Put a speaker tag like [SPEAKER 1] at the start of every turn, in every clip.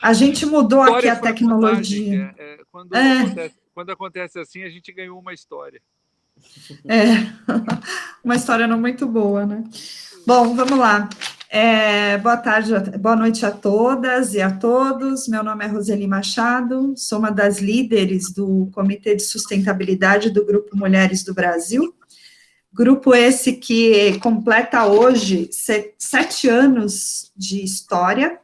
[SPEAKER 1] A gente mudou aqui
[SPEAKER 2] História
[SPEAKER 1] a
[SPEAKER 2] foi a vantagem.
[SPEAKER 1] tecnologia.
[SPEAKER 2] Quando acontece assim, a gente ganhou uma história.
[SPEAKER 1] Uma história não muito boa, né? Bom, vamos lá. Boa tarde, boa noite a todas e a todos. Meu nome é Roseli Machado, sou uma das líderes do Comitê de Sustentabilidade do Grupo Mulheres do Brasil. Grupo esse que completa hoje 7 anos de história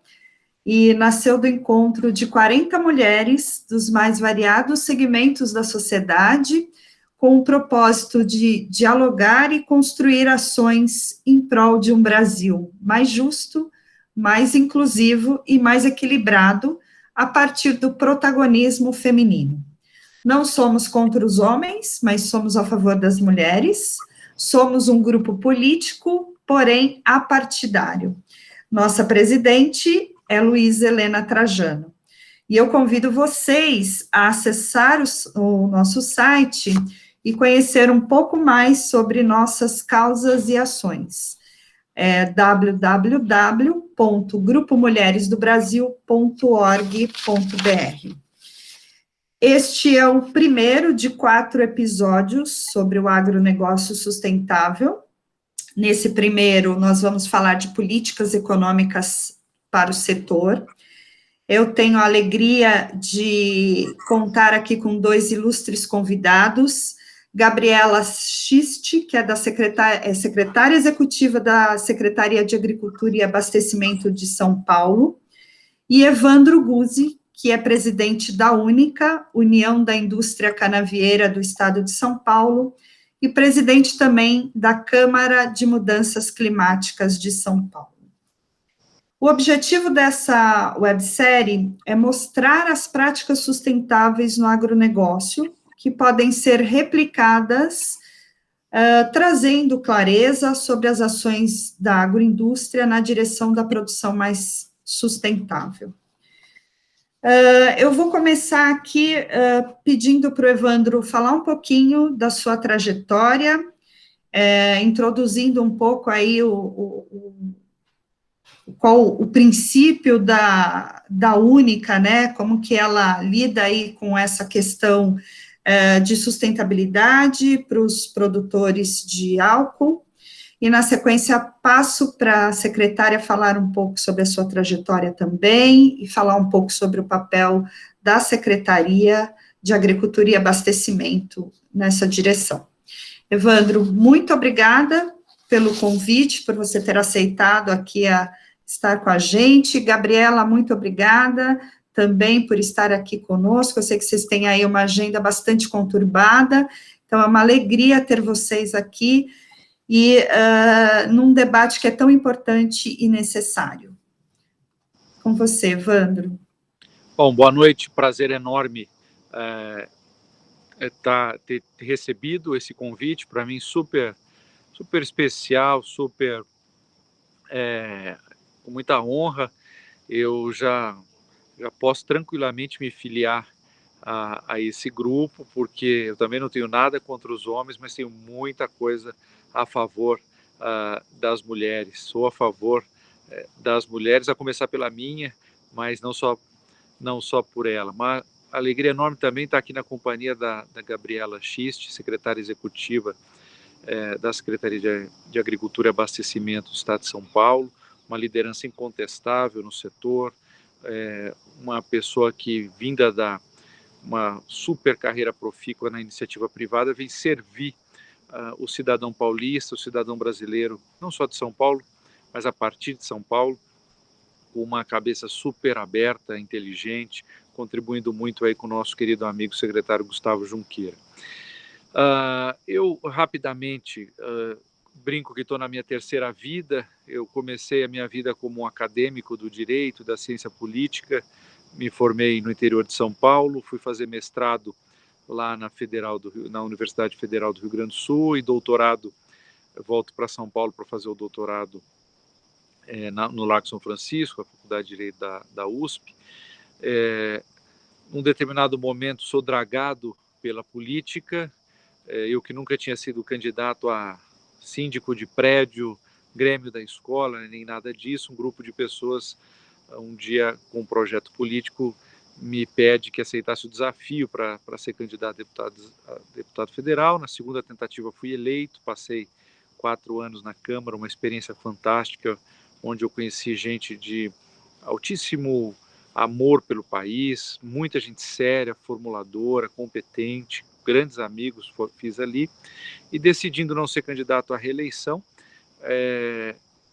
[SPEAKER 1] e nasceu do encontro de 40 mulheres dos mais variados segmentos da sociedade, com o propósito de dialogar e construir ações em prol de um Brasil mais justo, mais inclusivo e mais equilibrado, a partir do protagonismo feminino. Não somos contra os homens, mas somos a favor das mulheres. Somos um grupo político, porém apartidário. Nossa presidente é Luísa Helena Trajano. E eu convido vocês a acessar o nosso site e conhecer um pouco mais sobre nossas causas e ações. www.grupomulheresdobrasil.org.br. Este é o primeiro de 4 episódios sobre o agronegócio sustentável. Nesse primeiro, nós vamos falar de políticas econômicas para o setor. Eu tenho a alegria de contar aqui com 2 ilustres convidados, Gabriela Schiste, que é secretária executiva da Secretaria de Agricultura e Abastecimento de São Paulo, e Evandro Guzzi, que é presidente da UNICA, União da Indústria Canavieira do Estado de São Paulo, e presidente também da Câmara de Mudanças Climáticas de São Paulo. O objetivo dessa websérie é mostrar as práticas sustentáveis no agronegócio, que podem ser replicadas, trazendo clareza sobre as ações da agroindústria na direção da produção mais sustentável. Eu vou começar aqui pedindo para o Evandro falar um pouquinho da sua trajetória, introduzindo um pouco aí qual o princípio da Única, né, como que ela lida aí com essa questão de sustentabilidade para os produtores de álcool, e na sequência passo para a secretária falar um pouco sobre a sua trajetória também, e falar um pouco sobre o papel da Secretaria de Agricultura e Abastecimento nessa direção. Evandro, muito obrigada pelo convite, por você ter aceitado aqui estar com a gente. Gabriela, muito obrigada também por estar aqui conosco. Eu sei que vocês têm aí uma agenda bastante conturbada, então é uma alegria ter vocês aqui e num debate que é tão importante e necessário. Com você, Evandro.
[SPEAKER 2] Bom, boa noite, prazer enorme ter recebido esse convite, para mim super especial, com muita honra. Eu já posso tranquilamente me filiar a esse grupo, porque eu também não tenho nada contra os homens, mas tenho muita coisa a favor das mulheres. Sou a favor das mulheres, a começar pela minha, mas não só por ela. Uma alegria enorme também estar aqui na companhia da Gabriela Schiste, secretária executiva da Secretaria de Agricultura e Abastecimento do Estado de São Paulo, uma liderança incontestável no setor, uma pessoa que, vinda uma super carreira profícua na iniciativa privada, vem servir o cidadão paulista, o cidadão brasileiro, não só de São Paulo, mas a partir de São Paulo, com uma cabeça super aberta, inteligente, contribuindo muito aí com o nosso querido amigo secretário Gustavo Junqueira. Eu rapidamente brinco que estou na minha terceira vida. Eu comecei a minha vida como um acadêmico do direito, da ciência política, me formei no interior de São Paulo, fui fazer mestrado lá na Universidade Federal do Rio Grande do Sul, e doutorado, eu volto para São Paulo para fazer o doutorado no Largo São Francisco, a Faculdade de Direito da USP. Num determinado momento sou dragado pela política, eu que nunca tinha sido candidato a síndico de prédio, grêmio da escola, nem nada disso. Um grupo de pessoas um dia, com um projeto político, me pede que aceitasse o desafio para ser candidato a deputado federal. Na segunda tentativa fui eleito, passei 4 anos na Câmara, uma experiência fantástica, onde eu conheci gente de altíssimo amor pelo país, muita gente séria, formuladora, competente, grandes amigos fiz ali, e decidindo não ser candidato à reeleição,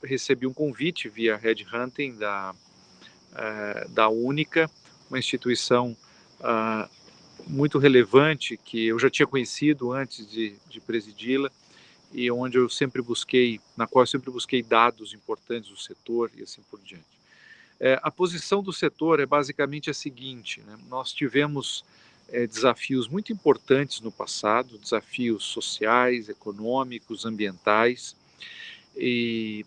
[SPEAKER 2] recebi um convite via headhunting da Única, uma instituição muito relevante que eu já tinha conhecido antes de presidi-la, e onde eu sempre busquei, na qual eu sempre busquei dados importantes do setor e assim por diante. A posição do setor é basicamente a seguinte, né? Nós tivemos desafios muito importantes no passado, desafios sociais, econômicos, ambientais, e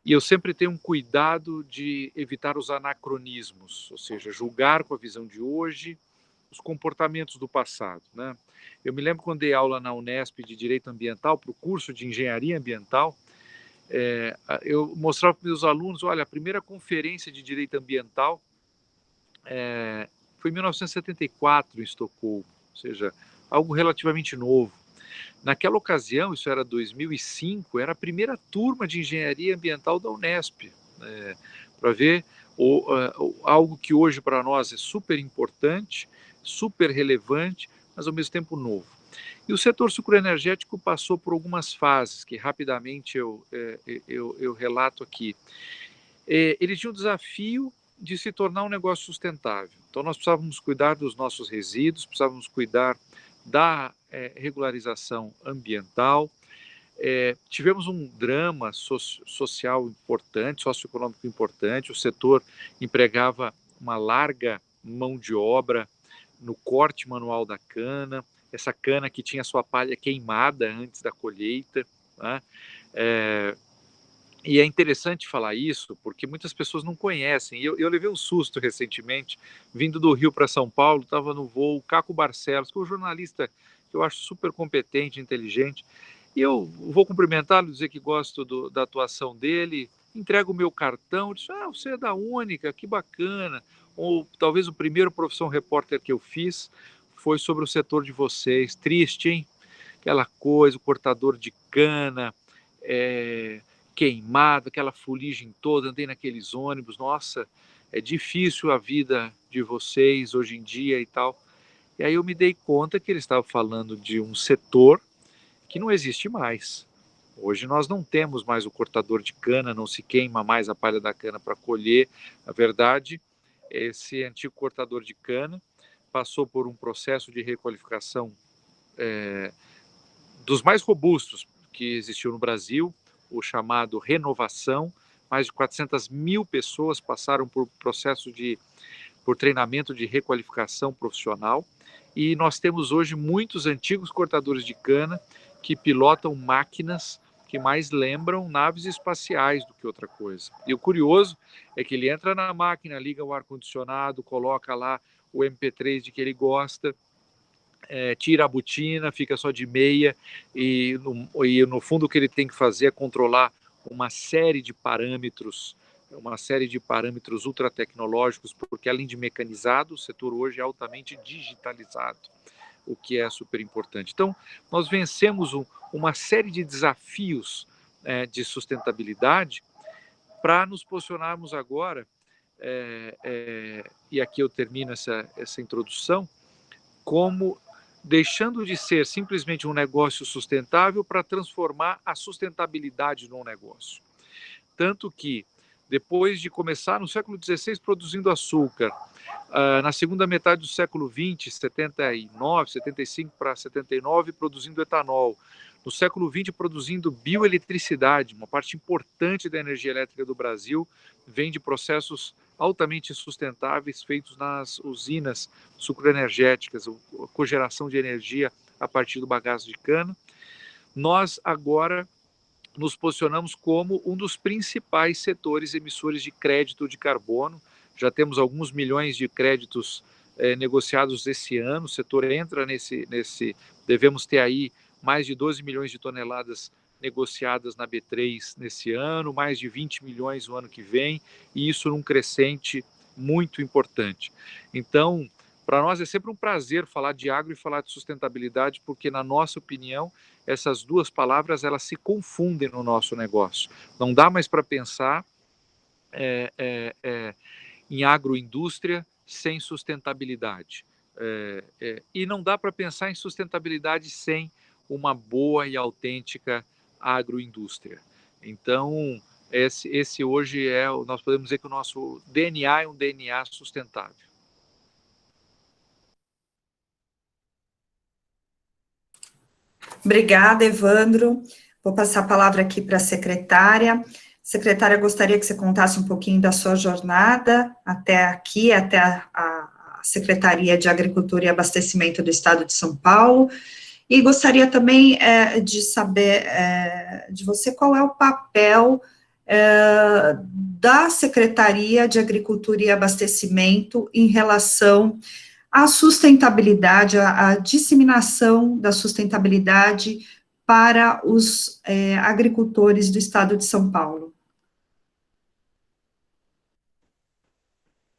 [SPEAKER 2] eu sempre tenho um cuidado de evitar os anacronismos, ou seja, julgar com a visão de hoje os comportamentos do passado, né? Eu me lembro quando dei aula na Unesp de Direito Ambiental, para o curso de Engenharia Ambiental, eu mostrava para os meus alunos, olha, a primeira conferência de Direito Ambiental foi em 1974, em Estocolmo, ou seja, algo relativamente novo. Naquela ocasião, isso era 2005, era a primeira turma de Engenharia Ambiental da Unesp, para ver algo que hoje para nós é super importante, super relevante, mas ao mesmo tempo novo. E o setor sucroenergético passou por algumas fases, que rapidamente eu relato aqui. Ele tinha o desafio de se tornar um negócio sustentável. Então, nós precisávamos cuidar dos nossos resíduos, precisávamos cuidar da regularização ambiental. Tivemos um drama social importante, socioeconômico importante. O setor empregava uma larga mão de obra no corte manual da cana, essa cana que tinha sua palha queimada antes da colheita, né? E é interessante falar isso, porque muitas pessoas não conhecem. Eu levei um susto recentemente, vindo do Rio para São Paulo, estava no voo Caco Barcelos, que é um jornalista que eu acho super competente, inteligente, e eu vou cumprimentá-lo, dizer que gosto da atuação dele, entrego o meu cartão, diz, você é da Única, que bacana. Ou talvez o primeiro Profissão Repórter que eu fiz foi sobre o setor de vocês. Triste, hein? Aquela coisa, o cortador de cana, queimado, aquela fuligem toda, andei naqueles ônibus, nossa, é difícil a vida de vocês hoje em dia e tal. E aí eu me dei conta que ele estava falando de um setor que não existe mais. Hoje nós não temos mais o cortador de cana, não se queima mais a palha da cana para colher. Na verdade, esse antigo cortador de cana passou por um processo de requalificação dos mais robustos que existiu no Brasil, o chamado Renovação. Mais de 400 mil pessoas passaram por processo por treinamento de requalificação profissional, e nós temos hoje muitos antigos cortadores de cana que pilotam máquinas que mais lembram naves espaciais do que outra coisa. E o curioso é que ele entra na máquina, liga o ar-condicionado, coloca lá o MP3 de que ele gosta, tira a botina, fica só de meia, e no fundo o que ele tem que fazer é controlar uma série de parâmetros ultratecnológicos, porque além de mecanizado, o setor hoje é altamente digitalizado, o que é super importante. Então, nós vencemos uma série de desafios de sustentabilidade para nos posicionarmos agora, e aqui eu termino essa introdução, como deixando de ser simplesmente um negócio sustentável para transformar a sustentabilidade num negócio. Tanto que, depois de começar no século XVI produzindo açúcar, na segunda metade do século XX, 79, 75 para 79, produzindo etanol, no século XX produzindo bioeletricidade, uma parte importante da energia elétrica do Brasil vem de processos altamente sustentáveis feitos nas usinas sucroenergéticas, a cogeração de energia a partir do bagaço de cana. Nós agora nos posicionamos como um dos principais setores emissores de crédito de carbono. Já temos alguns milhões de créditos negociados esse ano. O setor entra devemos ter aí mais de 12 milhões de toneladas negociadas na B3 nesse ano, mais de 20 milhões no ano que vem, e isso num crescente muito importante. Então, para nós é sempre um prazer falar de agro e falar de sustentabilidade, porque, na nossa opinião, essas duas palavras elas se confundem no nosso negócio. Não dá mais para pensar em agroindústria sem sustentabilidade. E não dá para pensar em sustentabilidade sem uma boa e autêntica agroindústria. Então, esse hoje nós podemos dizer que o nosso DNA é um DNA sustentável.
[SPEAKER 1] Obrigada, Evandro. Vou passar a palavra aqui para a secretária. Secretária, gostaria que você contasse um pouquinho da sua jornada até aqui, até a Secretaria de Agricultura e Abastecimento do Estado de São Paulo. E gostaria também de saber de você qual é o papel da Secretaria de Agricultura e Abastecimento em relação à sustentabilidade, à disseminação da sustentabilidade para os agricultores do Estado de São Paulo.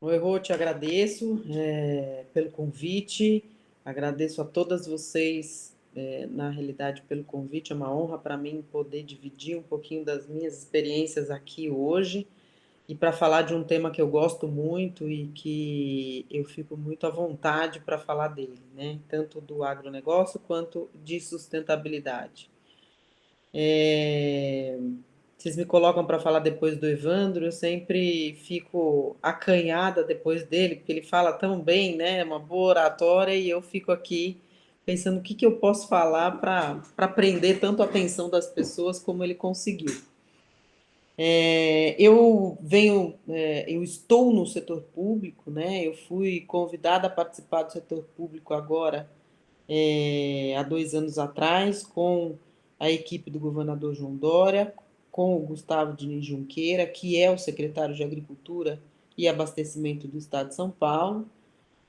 [SPEAKER 3] Oi, Rô, te agradeço pelo convite, agradeço a todas vocês, na realidade, pelo convite. É uma honra para mim poder dividir um pouquinho das minhas experiências aqui hoje e para falar de um tema que eu gosto muito e que eu fico muito à vontade para falar dele, né? Tanto do agronegócio quanto de sustentabilidade. Vocês me colocam para falar depois do Evandro, eu sempre fico acanhada depois dele, porque ele fala tão bem, né? Uma boa oratória, e eu fico aqui pensando o que eu posso falar para prender tanto a atenção das pessoas como ele conseguiu. Eu estou no setor público, né? Eu fui convidada a participar do setor público agora, há 2 anos atrás, com a equipe do governador João Dória, com o Gustavo Diniz Junqueira, que é o secretário de Agricultura e Abastecimento do Estado de São Paulo.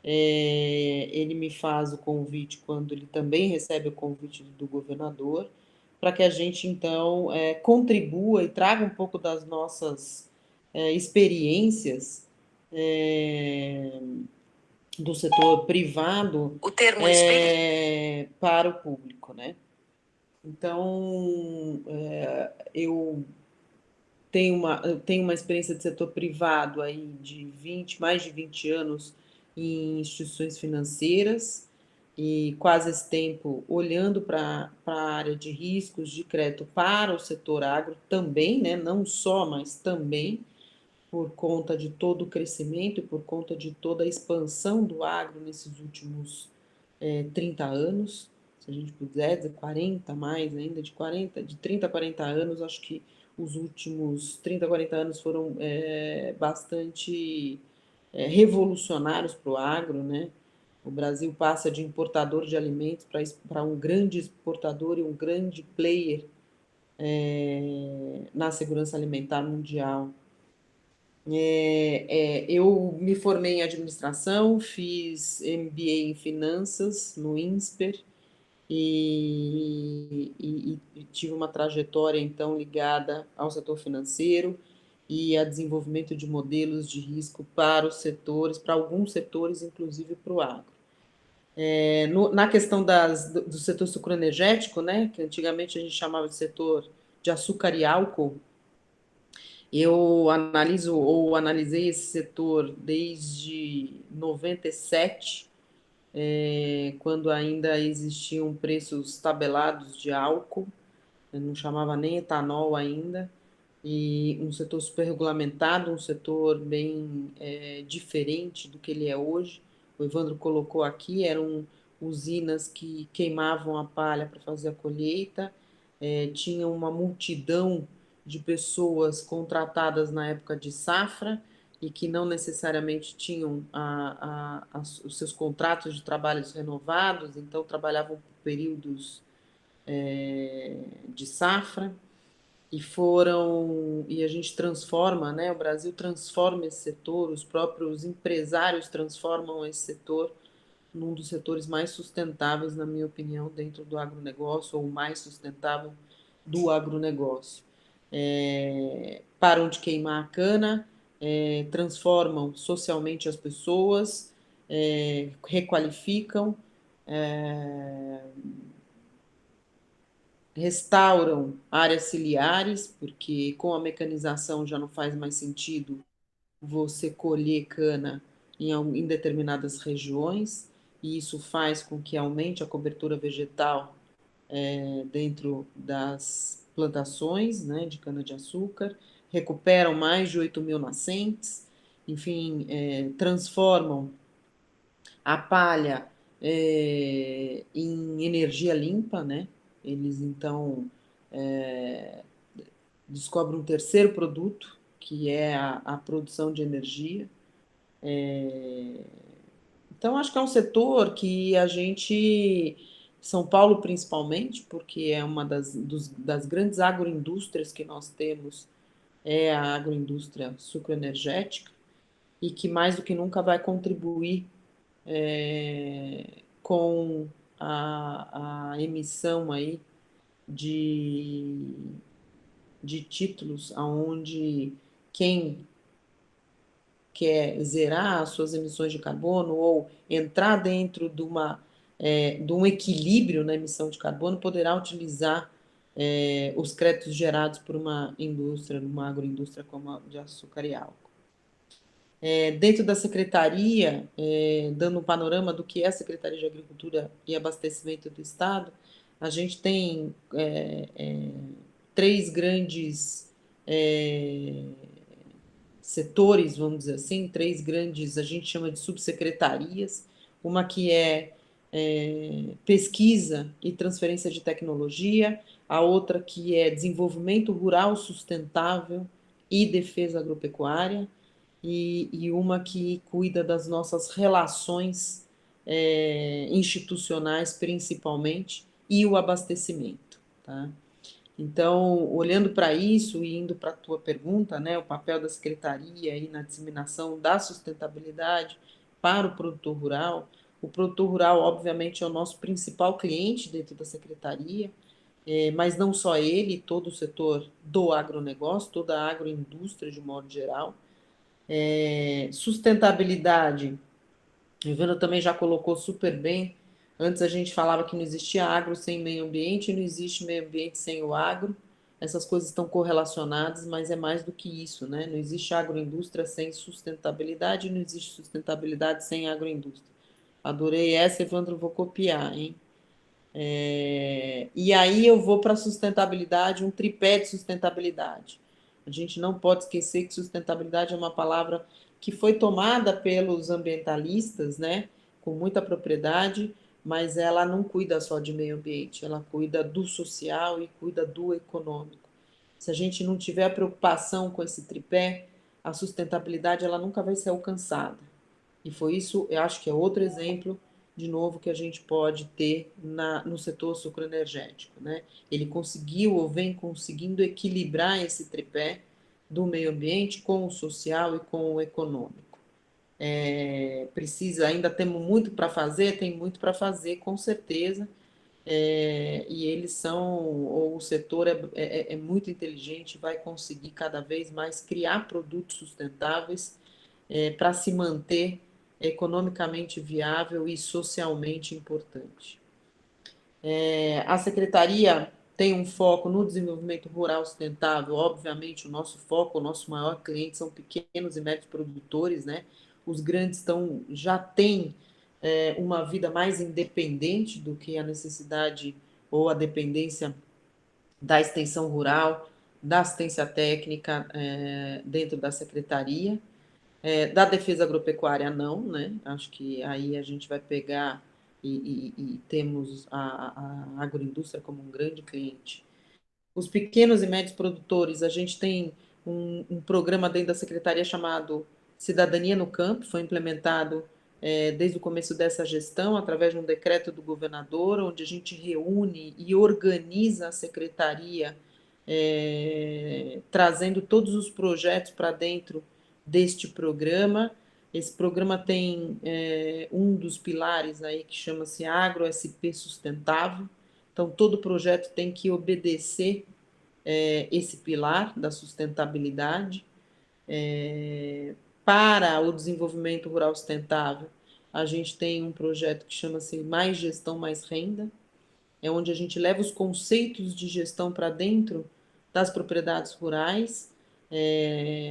[SPEAKER 3] Ele me faz o convite quando ele também recebe o convite do governador, para que a gente, então, contribua e traga um pouco das nossas experiências do setor privado para o público, né? Então, eu tenho uma experiência de setor privado aí de mais de 20 anos em instituições financeiras, e quase esse tempo olhando para a área de riscos de crédito para o setor agro também, né? Não só, mas também, por conta de todo o crescimento e por conta de toda a expansão do agro nesses últimos 30 anos, se a gente puder dizer 40 mais ainda, de 30 a 40 anos, acho que os últimos 30 a 40 anos foram bastante revolucionários para o agro, né? O Brasil passa de importador de alimentos para um grande exportador e um grande player na segurança alimentar mundial. Eu me formei em administração, fiz MBA em finanças no INSPER e tive uma trajetória, então, ligada ao setor financeiro e a desenvolvimento de modelos de risco para os setores, para alguns setores, inclusive para o agro. Na questão do setor sucroenergético, né, que antigamente a gente chamava de setor de açúcar e álcool, eu analisei esse setor desde 97, quando ainda existiam preços tabelados de álcool, não chamava nem etanol ainda, e um setor super regulamentado, um setor bem diferente do que ele é hoje. O Evandro colocou aqui, eram usinas que queimavam a palha para fazer a colheita, tinha uma multidão de pessoas contratadas na época de safra e que não necessariamente tinham os seus contratos de trabalhos renovados, então trabalhavam por períodos de safra. E a gente transforma, né? O Brasil transforma esse setor, os próprios empresários transformam esse setor num dos setores mais sustentáveis, na minha opinião, dentro do agronegócio, ou o mais sustentável do agronegócio. Param de queimar a cana, transformam socialmente as pessoas, requalificam, restauram áreas ciliares, porque com a mecanização já não faz mais sentido você colher cana em determinadas regiões, e isso faz com que aumente a cobertura vegetal dentro das plantações, né, de cana-de-açúcar, recuperam mais de 8 mil nascentes, enfim, transformam a palha em energia limpa, né? Eles então descobrem um terceiro produto, que é a produção de energia. Então, acho que é um setor que a gente, São Paulo principalmente, porque é uma das grandes agroindústrias que nós temos, é a agroindústria sucroenergética, e que mais do que nunca vai contribuir com a emissão aí de, de títulos, aonde quem quer zerar as suas emissões de carbono ou entrar dentro de um equilíbrio na emissão de carbono, poderá utilizar os créditos gerados por uma indústria, uma agroindústria como a de açúcar e álcool. Dentro da secretaria, dando um panorama do que é a Secretaria de Agricultura e Abastecimento do Estado, a gente tem três grandes setores, vamos dizer assim, três grandes, a gente chama de subsecretarias, uma que pesquisa e transferência de tecnologia, a outra que é desenvolvimento rural sustentável e defesa agropecuária, e uma que cuida das nossas relações institucionais, principalmente, e o abastecimento, tá? Então, olhando para isso e indo para a tua pergunta, né, o papel da secretaria aí na disseminação da sustentabilidade para o produtor rural, obviamente, é o nosso principal cliente dentro da secretaria, mas não só ele, todo o setor do agronegócio, toda a agroindústria de modo geral. Sustentabilidade, a Ivana também já colocou super bem. Antes a gente falava que não existia agro sem meio ambiente, e não existe meio ambiente sem o agro. Essas coisas estão correlacionadas, mas é mais do que isso, né? Não existe agroindústria sem sustentabilidade, não existe sustentabilidade sem agroindústria. Adorei essa, Evandro, vou copiar, hein? E aí eu vou para a sustentabilidade, um tripé de sustentabilidade. A gente não pode esquecer que sustentabilidade é uma palavra que foi tomada pelos ambientalistas, né, com muita propriedade, mas ela não cuida só de meio ambiente, ela cuida do social e cuida do econômico. Se a gente não tiver preocupação com esse tripé, a sustentabilidade ela nunca vai ser alcançada. E foi isso, eu acho que é outro exemplo, de novo, que a gente pode ter no setor sucroenergético, né? Ele conseguiu ou vem conseguindo equilibrar esse tripé do meio ambiente com o social e com o econômico. Ainda temos muito para fazer, tem muito para fazer, com certeza, e eles ou o setor é muito inteligente, vai conseguir cada vez mais criar produtos sustentáveis para se manter economicamente viável e socialmente importante. A secretaria tem um foco no desenvolvimento rural sustentável, obviamente o nosso foco, o nosso maior cliente são pequenos e médios produtores, né? Os grandes já têm uma vida mais independente do que a necessidade ou a dependência da extensão rural, da assistência técnica dentro da secretaria. Da defesa agropecuária, não, né? Acho que aí a gente vai pegar e temos a agroindústria como um grande cliente. Os pequenos e médios produtores, a gente tem um programa dentro da secretaria chamado Cidadania no Campo, foi implementado desde o começo dessa gestão, através de um decreto do governador, onde a gente reúne e organiza a secretaria, trazendo todos os projetos para dentro deste programa. Esse programa tem um dos pilares aí que chama-se Agro SP Sustentável. Então, todo projeto tem que obedecer esse pilar da sustentabilidade. Para o desenvolvimento rural sustentável, a gente tem um projeto que chama-se Mais Gestão, Mais Renda, é onde a gente leva os conceitos de gestão para dentro das propriedades rurais.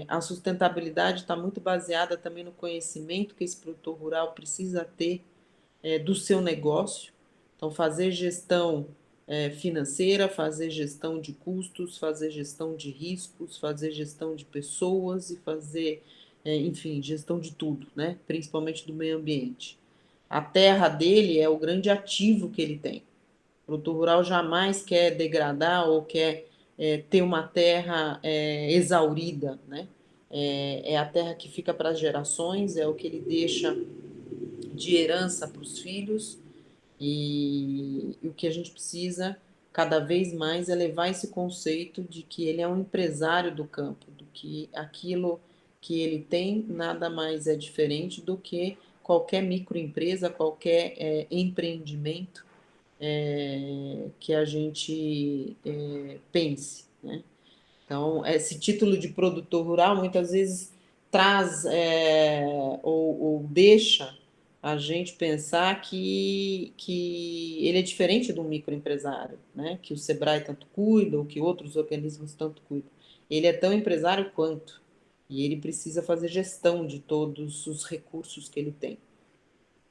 [SPEAKER 3] A sustentabilidade está muito baseada também no conhecimento que esse produtor rural precisa ter do seu negócio. Então, fazer gestão financeira, fazer gestão de custos, fazer gestão de riscos, fazer gestão de pessoas e fazer, enfim, gestão de tudo, né? Principalmente do meio ambiente. A terra dele é o grande ativo que ele tem. O produtor rural jamais quer degradar ou quer ter uma terra exaurida, né? É a terra que fica para as gerações, é o que ele deixa de herança para os filhos, e o que a gente precisa cada vez mais é levar esse conceito de que ele é um empresário do campo, do que aquilo que ele tem nada mais é diferente do que qualquer microempresa, qualquer empreendimento que a gente pense, né? Então, esse título de produtor rural muitas vezes traz ou deixa a gente pensar que ele é diferente do microempresário, né? Que o Sebrae tanto cuida, ou que outros organismos tanto cuidam. Ele é tão empresário quanto, e ele precisa fazer gestão de todos os recursos que ele tem.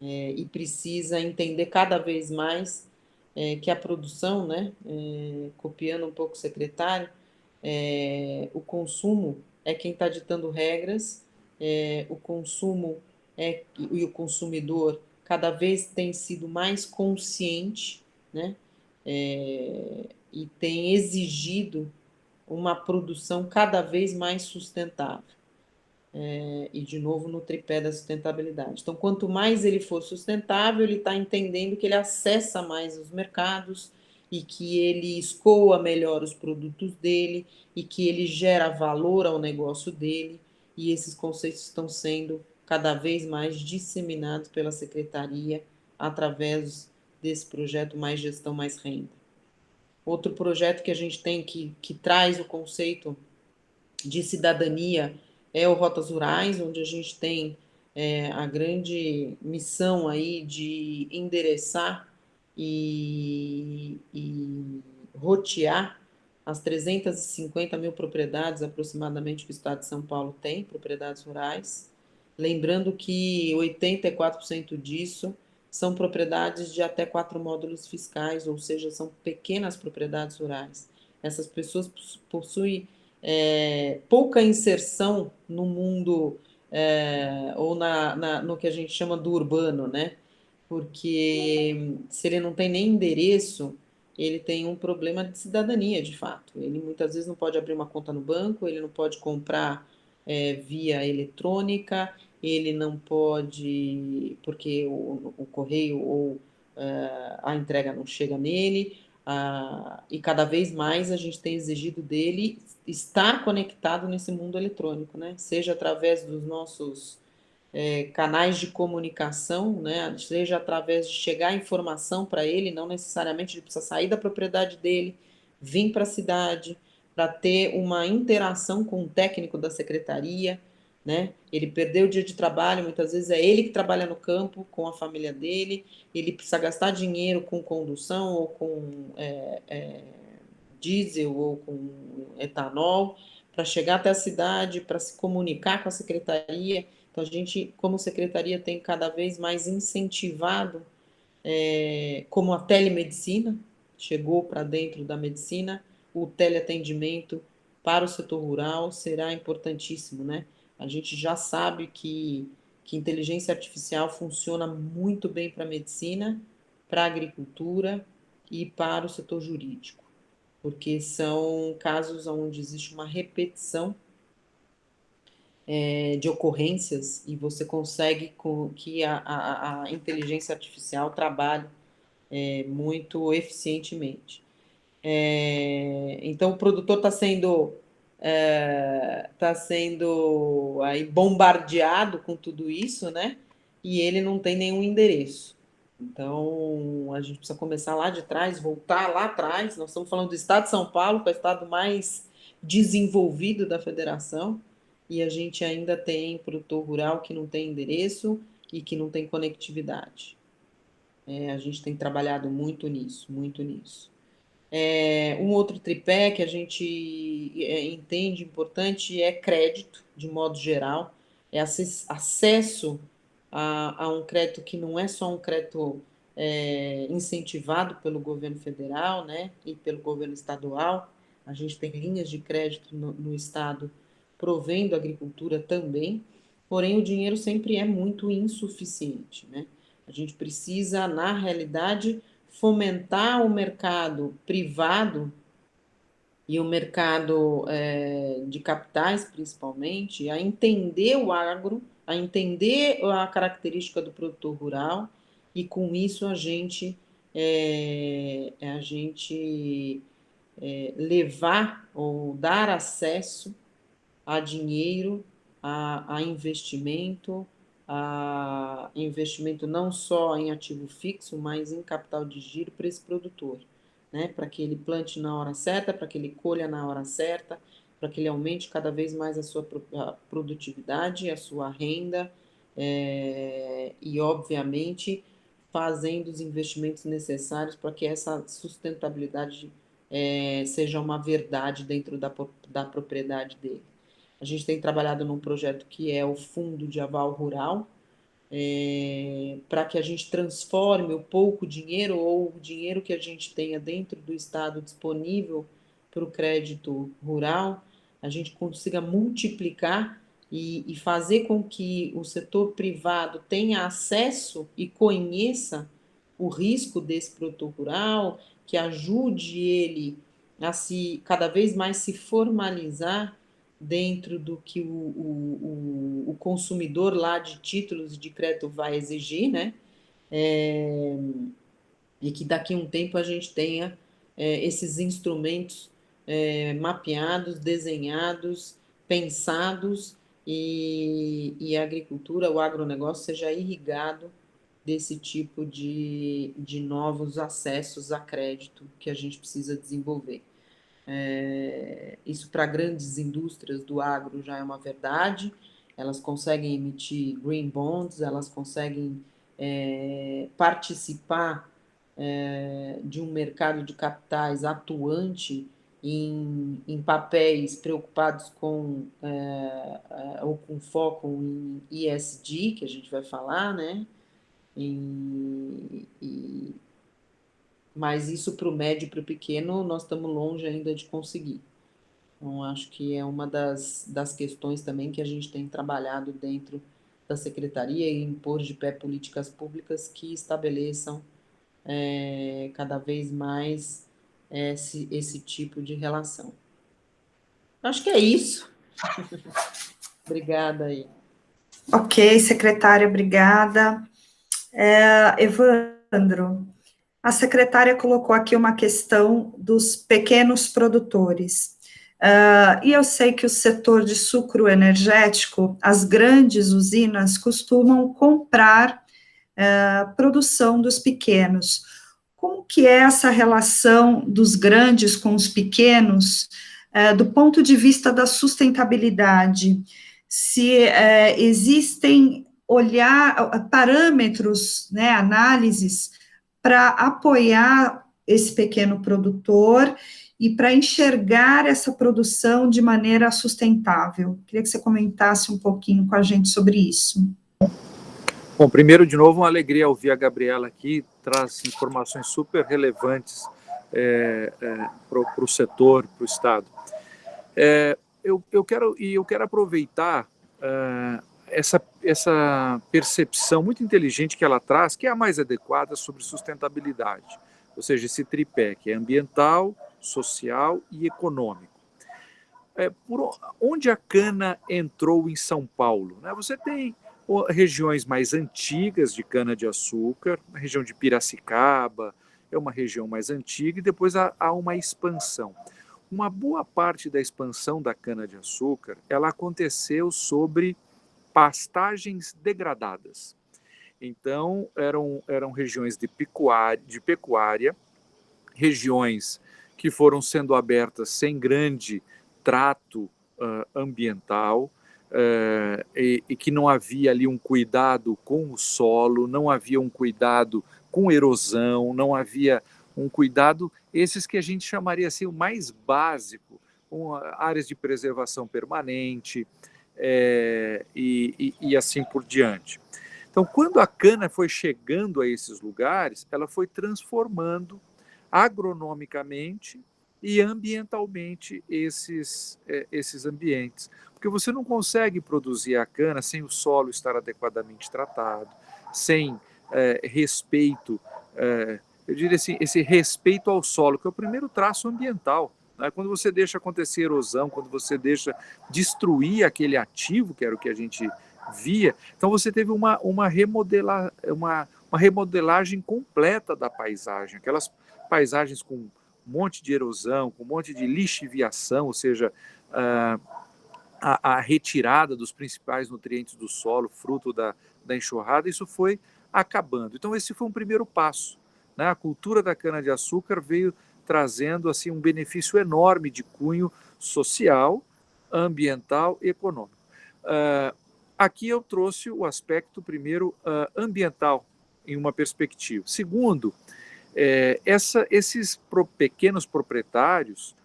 [SPEAKER 3] E precisa entender cada vez mais que a produção, né? Copiando um pouco o secretário, o consumo é quem está ditando regras, o consumo e o consumidor cada vez tem sido mais consciente, né? E tem exigido uma produção cada vez mais sustentável. E, de novo, no tripé da sustentabilidade. Então, quanto mais ele for sustentável, ele está entendendo que ele acessa mais os mercados e que ele escoa melhor os produtos dele e que ele gera valor ao negócio dele, e esses conceitos estão sendo cada vez mais disseminados pela Secretaria através desse projeto Mais Gestão, Mais Renda. Outro projeto que a gente tem que traz o conceito de cidadania é o Rotas Rurais, onde a gente tem a grande missão aí de endereçar e rotear as 350 mil propriedades aproximadamente que o Estado de São Paulo tem, propriedades rurais. Lembrando que 84% disso são propriedades de até 4 módulos fiscais, ou seja, são pequenas propriedades rurais. Essas pessoas possuem pouca inserção no mundo ou no que a gente chama do urbano, né? Porque se ele não tem nem endereço, ele tem um problema de cidadania, de fato. Ele muitas vezes não pode abrir uma conta no banco, ele não pode comprar via eletrônica, ele não pode, porque o correio ou a entrega não chega nele, e cada vez mais a gente tem exigido dele estar conectado nesse mundo eletrônico, né? Seja através dos nossos canais de comunicação, né? Seja através de chegar a informação para ele, não necessariamente ele precisa sair da propriedade dele, vir para a cidade, para ter uma interação com o técnico da secretaria, né? Ele perdeu o dia de trabalho, muitas vezes é ele que trabalha no campo com a família dele, ele precisa gastar dinheiro com condução ou com diesel ou com etanol para chegar até a cidade, para se comunicar com a secretaria. Então, a gente, como secretaria, tem cada vez mais incentivado, como a telemedicina chegou para dentro da medicina, o teleatendimento para o setor rural será importantíssimo, né? A gente já sabe que inteligência artificial funciona muito bem para a medicina, para a agricultura e para o setor jurídico, porque são casos onde existe uma repetição de ocorrências e você consegue que a inteligência artificial trabalhe muito eficientemente. Então, o produtor está sendo aí bombardeado com tudo isso, né? E ele não tem nenhum endereço. Então, a gente precisa começar lá de trás, voltar lá atrás. Nós estamos falando do estado de São Paulo, que é o estado mais desenvolvido da federação, e a gente ainda tem produtor rural que não tem endereço e que não tem conectividade. A gente tem trabalhado muito nisso, muito nisso. Um outro tripé que a gente entende importante é crédito, de modo geral, é acesso a um crédito que não é só um crédito incentivado pelo governo federal, né, e pelo governo estadual. A gente tem linhas de crédito no estado provendo a agricultura também, porém o dinheiro sempre é muito insuficiente, né? A gente precisa, na realidade, fomentar o mercado privado e o mercado de capitais, principalmente, a entender o agro, a entender a característica do produtor rural, e com isso levar ou dar acesso a dinheiro, a investimento não só em ativo fixo, mas em capital de giro para esse produtor, né? Para que ele plante na hora certa, para que ele colha na hora certa, para que ele aumente cada vez mais a sua produtividade, a sua renda, e, obviamente, fazendo os investimentos necessários para que essa sustentabilidade seja uma verdade dentro da propriedade dele. A gente tem trabalhado num projeto que é o Fundo de Aval Rural, para que a gente transforme o pouco dinheiro ou o dinheiro que a gente tenha dentro do Estado disponível para o crédito rural, a gente consiga multiplicar e fazer com que o setor privado tenha acesso e conheça o risco desse produtor rural, que ajude ele a cada vez mais se formalizar dentro do que o consumidor lá de títulos de crédito vai exigir, né? E que daqui a um tempo a gente tenha esses instrumentos mapeados, desenhados, pensados, e a agricultura, o agronegócio seja irrigado desse tipo de novos acessos a crédito que a gente precisa desenvolver. Isso para grandes indústrias do agro já é uma verdade, elas conseguem emitir green bonds, elas conseguem participar de um mercado de capitais atuante em papéis preocupados com ou com foco em ESG, que a gente vai falar, né? Mas isso para o médio e para o pequeno nós estamos longe ainda de conseguir. Então, acho que é uma das questões também que a gente tem trabalhado dentro da secretaria e impor de pé políticas públicas que estabeleçam cada vez mais esse tipo de relação. Acho que é isso. Obrigada aí.
[SPEAKER 1] Ok, secretária, obrigada. Evandro, a secretária colocou aqui uma questão dos pequenos produtores. E eu sei que o setor de sucro energético, as grandes usinas costumam comprar produção dos pequenos. Como que é essa relação dos grandes com os pequenos, do ponto de vista da sustentabilidade? Se existem parâmetros, né, análises para apoiar esse pequeno produtor e para enxergar essa produção de maneira sustentável. Queria que você comentasse um pouquinho com a gente sobre isso.
[SPEAKER 2] Bom, primeiro, de novo, uma alegria ouvir a Gabriela aqui, traz informações super relevantes para o setor, para o Estado. Eu quero aproveitar essa percepção muito inteligente que ela traz, que é a mais adequada sobre sustentabilidade, ou seja, esse tripé, que é ambiental, social e econômico. Por onde a cana entrou em São Paulo? Né? Você tem regiões mais antigas de cana-de-açúcar, a região de Piracicaba é uma região mais antiga, e depois há uma expansão. Uma boa parte da expansão da cana-de-açúcar, ela aconteceu sobre pastagens degradadas. Então, eram regiões de pecuária, regiões que foram sendo abertas sem grande trato ambiental, e que não havia ali um cuidado com o solo, não havia um cuidado com erosão, não havia um cuidado, esses que a gente chamaria assim, o mais básico, com áreas de preservação permanente, e assim por diante. Então, quando a cana foi chegando a esses lugares, ela foi transformando agronomicamente e ambientalmente esses ambientes. Porque você não consegue produzir a cana sem o solo estar adequadamente tratado, sem respeito, eu diria assim, esse respeito ao solo, que é o primeiro traço ambiental. Né? Quando você deixa acontecer erosão, quando você deixa destruir aquele ativo, que era o que a gente via, então você teve uma remodelagem completa da paisagem, aquelas paisagens com um monte de erosão, com um monte de lixiviação, ou seja, a retirada dos principais nutrientes do solo, fruto da enxurrada, isso foi acabando. Então esse foi um primeiro passo. Né? A cultura da cana-de-açúcar veio trazendo assim um benefício enorme de cunho social, ambiental e econômico. Aqui eu trouxe o aspecto, primeiro, ambiental, em uma perspectiva. Segundo, esses pequenos proprietários,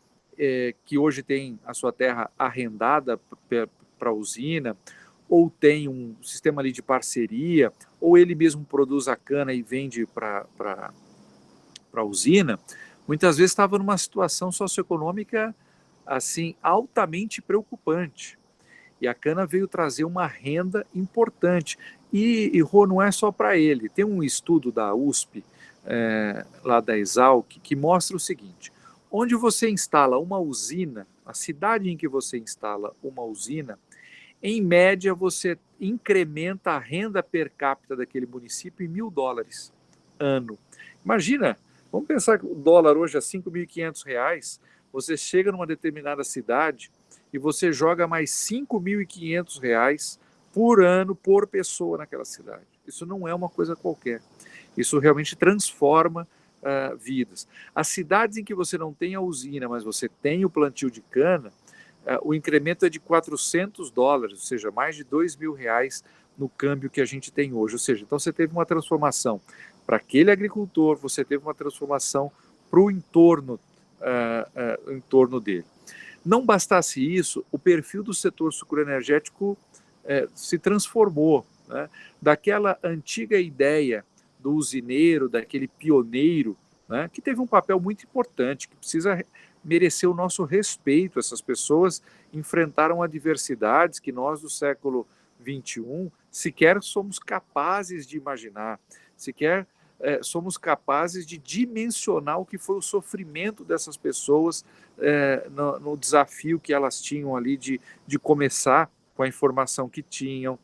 [SPEAKER 2] que hoje têm a sua terra arrendada para a usina, ou tem um sistema ali de parceria, ou ele mesmo produz a cana e vende para a usina, muitas vezes estava numa situação socioeconômica assim altamente preocupante. E a cana veio trazer uma renda importante. E Rô, não é só para ele. Tem um estudo da USP, lá da Exalc, que mostra o seguinte: onde você instala uma usina, a cidade em que você instala uma usina, em média você incrementa a renda per capita daquele município em $1.000 ano. Imagina, vamos pensar que o dólar hoje é R$5.500, você chega numa determinada cidade e você joga mais R$5.500 por ano por pessoa naquela cidade. Isso não é uma coisa qualquer. Isso realmente transforma vidas. As cidades em que você não tem a usina, mas você tem o plantio de cana, o incremento é de $400, ou seja, mais de R$2.000 no câmbio que a gente tem hoje. Ou seja, então você teve uma transformação para aquele agricultor, você teve uma transformação para o entorno dele. Não bastasse isso, o perfil do setor sucroenergético se transformou. Né? Daquela antiga ideia do usineiro, daquele pioneiro, né, que teve um papel muito importante, que precisa merecer o nosso respeito. Essas pessoas enfrentaram adversidades que nós do século XXI sequer somos capazes de imaginar, sequer somos capazes de dimensionar o que foi o sofrimento dessas pessoas no desafio que elas tinham ali de começar com a informação que tinham,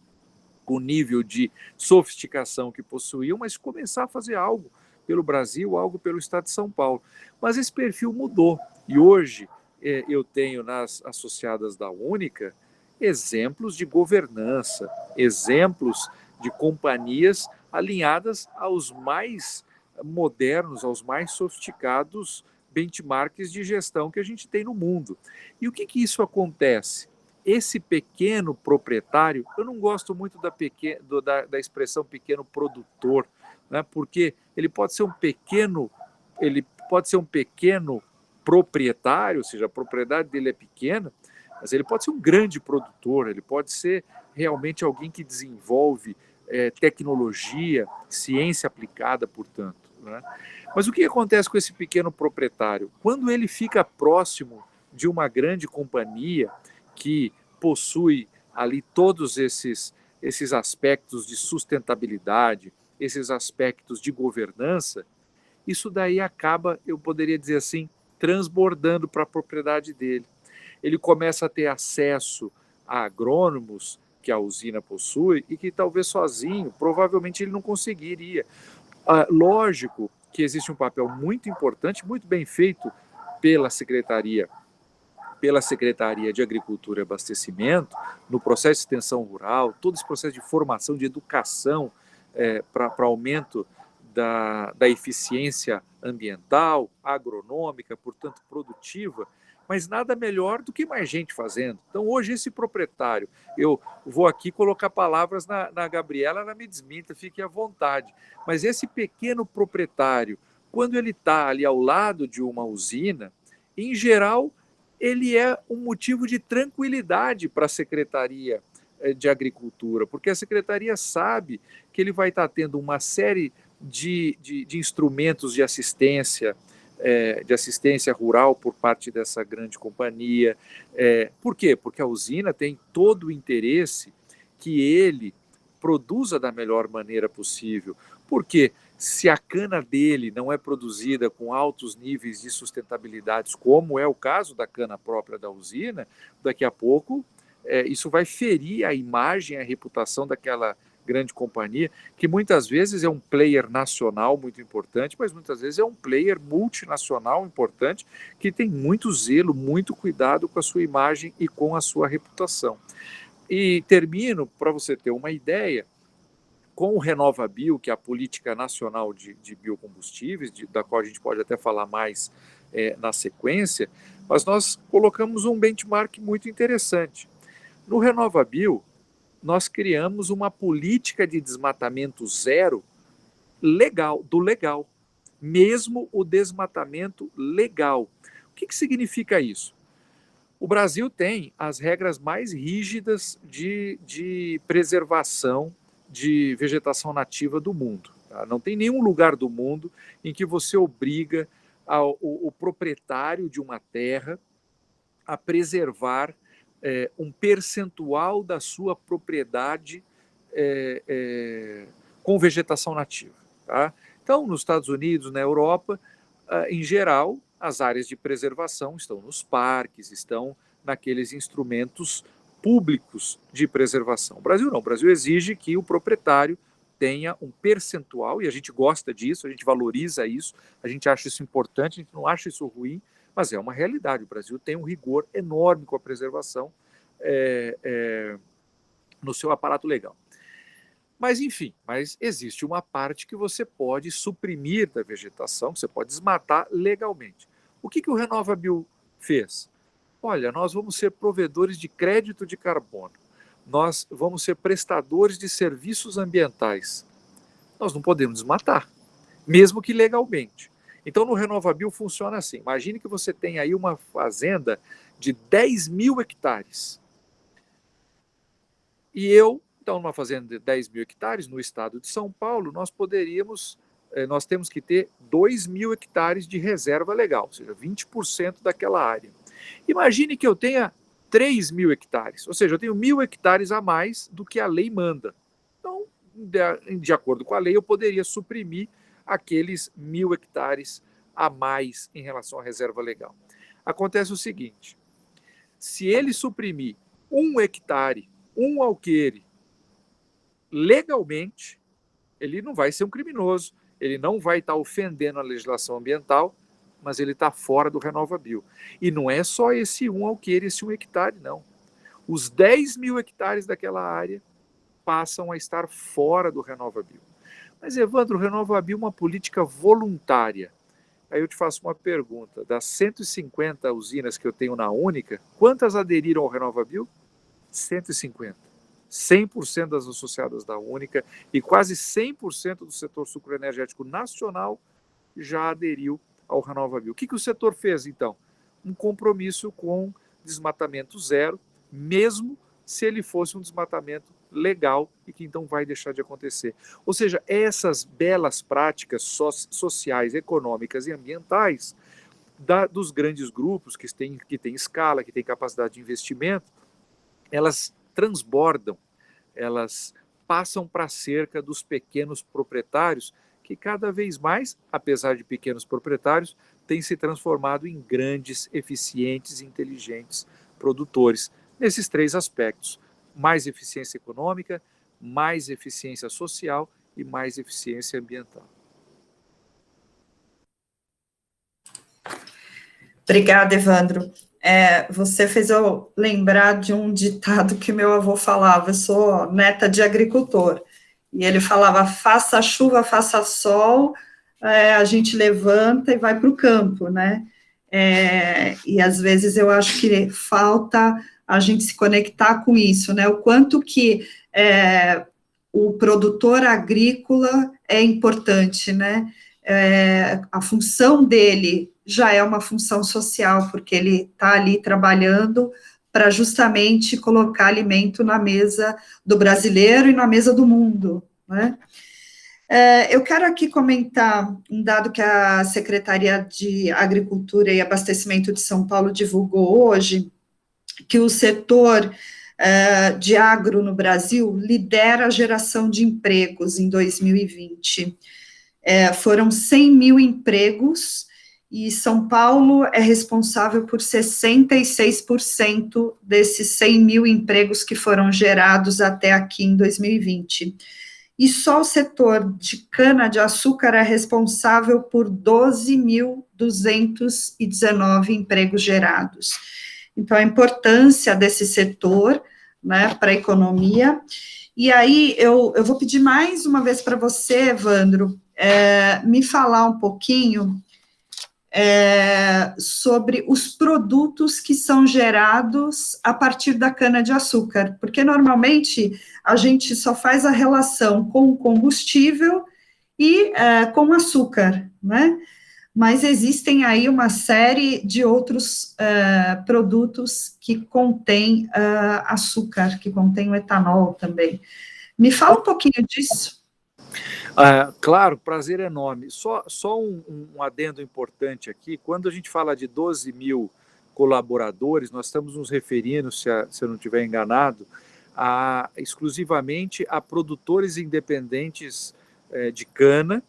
[SPEAKER 2] com o nível de sofisticação que possuíam, mas começar a fazer algo pelo Brasil, algo pelo estado de São Paulo. Mas esse perfil mudou, e hoje eu tenho nas associadas da Única exemplos de governança, exemplos de companhias alinhadas aos mais modernos, aos mais sofisticados benchmarks de gestão que a gente tem no mundo. E o que isso acontece? Esse pequeno proprietário, eu não gosto muito da expressão pequeno produtor, né, porque ele pode ser um pequeno proprietário, ou seja, a propriedade dele é pequena, mas ele pode ser um grande produtor, ele pode ser realmente alguém que desenvolve tecnologia, ciência aplicada, portanto. Né? Mas o que acontece com esse pequeno proprietário? Quando ele fica próximo de uma grande companhia que possui ali todos esses aspectos de sustentabilidade, esses aspectos de governança, isso daí acaba, eu poderia dizer assim, transbordando para a propriedade dele. Ele começa a ter acesso a agrônomos que a usina possui e que talvez sozinho, provavelmente ele não conseguiria. Lógico que existe um papel muito importante, muito bem feito pela Secretaria de Agricultura e Abastecimento, no processo de extensão rural, todo esse processo de formação, de educação para aumento da eficiência ambiental, agronômica, portanto produtiva, mas nada melhor do que mais gente fazendo. Então, hoje, esse proprietário, eu vou aqui colocar palavras na Gabriela, ela me desminta, fique à vontade, mas esse pequeno proprietário, quando ele está ali ao lado de uma usina, em geral, ele é um motivo de tranquilidade para a Secretaria de Agricultura, porque a Secretaria sabe que ele vai estar tendo uma série de instrumentos de assistência rural por parte dessa grande companhia. Por quê? Porque a usina tem todo o interesse que ele produza da melhor maneira possível. Porque se a cana dele não é produzida com altos níveis de sustentabilidade, como é o caso da cana própria da usina, daqui a pouco isso vai ferir a imagem, a reputação daquela grande companhia, que muitas vezes é um player nacional muito importante, mas muitas vezes é um player multinacional importante, que tem muito zelo, muito cuidado com a sua imagem e com a sua reputação. E termino, para você ter uma ideia, com o RenovaBio, que é a política nacional de biocombustíveis, da qual a gente pode até falar mais na sequência, mas nós colocamos um benchmark muito interessante. No RenovaBio, nós criamos uma política de desmatamento zero legal, mesmo o desmatamento legal. O que significa isso? O Brasil tem as regras mais rígidas de preservação de vegetação nativa do mundo. Tá? Não tem nenhum lugar do mundo em que você obriga o proprietário de uma terra a preservar um percentual da sua propriedade com vegetação nativa. Tá? Então, nos Estados Unidos, na Europa, em geral, as áreas de preservação estão nos parques, estão naqueles instrumentos públicos de preservação. O Brasil não. O Brasil exige que o proprietário tenha um percentual, e a gente gosta disso, a gente valoriza isso, a gente acha isso importante, a gente não acha isso ruim, mas é uma realidade. O Brasil tem um rigor enorme com a preservação no seu aparato legal. Mas, enfim, existe uma parte que você pode suprimir da vegetação, que você pode desmatar legalmente. O que o RenovaBio fez? Olha, nós vamos ser provedores de crédito de carbono, nós vamos ser prestadores de serviços ambientais. Nós não podemos desmatar, mesmo que legalmente. Então, no RenovaBio funciona assim. Imagine que você tem aí uma fazenda de 10 mil hectares. E então, numa fazenda de 10 mil hectares, no estado de São Paulo, nós temos que ter 2 mil hectares de reserva legal, ou seja, 20% daquela área. Imagine que eu tenha 3 mil hectares, ou seja, eu tenho 1.000 hectares a mais do que a lei manda. Então, de acordo com a lei, eu poderia suprimir aqueles 1.000 hectares a mais em relação à reserva legal. Acontece o seguinte, se ele suprimir 1 hectare, 1 alqueire, legalmente, ele não vai ser um criminoso, ele não vai estar ofendendo a legislação ambiental, mas ele está fora do RenovaBio. E não é só esse 1 alqueire, esse 1 hectare, não. Os 10 mil hectares daquela área passam a estar fora do RenovaBio. Mas, Evandro, o RenovaBio é uma política voluntária. Aí eu te faço uma pergunta. Das 150 usinas que eu tenho na Única, quantas aderiram ao RenovaBio? 150. 100% das associadas da Única e quase 100% do setor sucroenergético nacional já aderiu ao RenovaBio. O que o setor fez, então? Um compromisso com desmatamento zero, mesmo se ele fosse um desmatamento legal e que então vai deixar de acontecer. Ou seja, essas belas práticas sociais, econômicas e ambientais dos grandes grupos que têm escala, que têm capacidade de investimento, elas transbordam, elas passam para a cerca dos pequenos proprietários, que cada vez mais, apesar de pequenos proprietários, têm se transformado em grandes, eficientes e inteligentes produtores, nesses 3 aspectos: mais eficiência econômica, mais eficiência social e mais eficiência ambiental.
[SPEAKER 1] Obrigada, Evandro. Você fez eu lembrar de um ditado que meu avô falava. Eu sou neta de agricultor, E ele falava, faça chuva, faça sol, a gente levanta e vai para o campo, né? E às vezes eu acho que falta a gente se conectar com isso, né? O quanto que o produtor agrícola é importante, né? A função dele já é uma função social, porque ele está ali trabalhando para justamente colocar alimento na mesa do brasileiro e na mesa do mundo, né? Eu quero aqui comentar um dado que a Secretaria de Agricultura e Abastecimento de São Paulo divulgou hoje, que o setor de agro no Brasil lidera a geração de empregos em 2020. Foram 100 mil empregos, e São Paulo é responsável por 66% desses 100 mil empregos que foram gerados até aqui em 2020. E só o setor de cana-de-açúcar é responsável por 12.219 empregos gerados. Então, a importância desse setor, né, para a economia. E aí, eu vou pedir mais uma vez para você, Evandro, me falar um pouquinho sobre os produtos que são gerados a partir da cana-de-açúcar, porque normalmente a gente só faz a relação com o combustível e com açúcar, né? Mas existem aí uma série de outros produtos que contêm açúcar, que contêm o etanol também. Me fala um pouquinho disso.
[SPEAKER 2] Claro, prazer enorme. Só um adendo importante aqui, quando a gente fala de 12 mil colaboradores, nós estamos nos referindo, se eu não estiver enganado, exclusivamente a produtores independentes de cana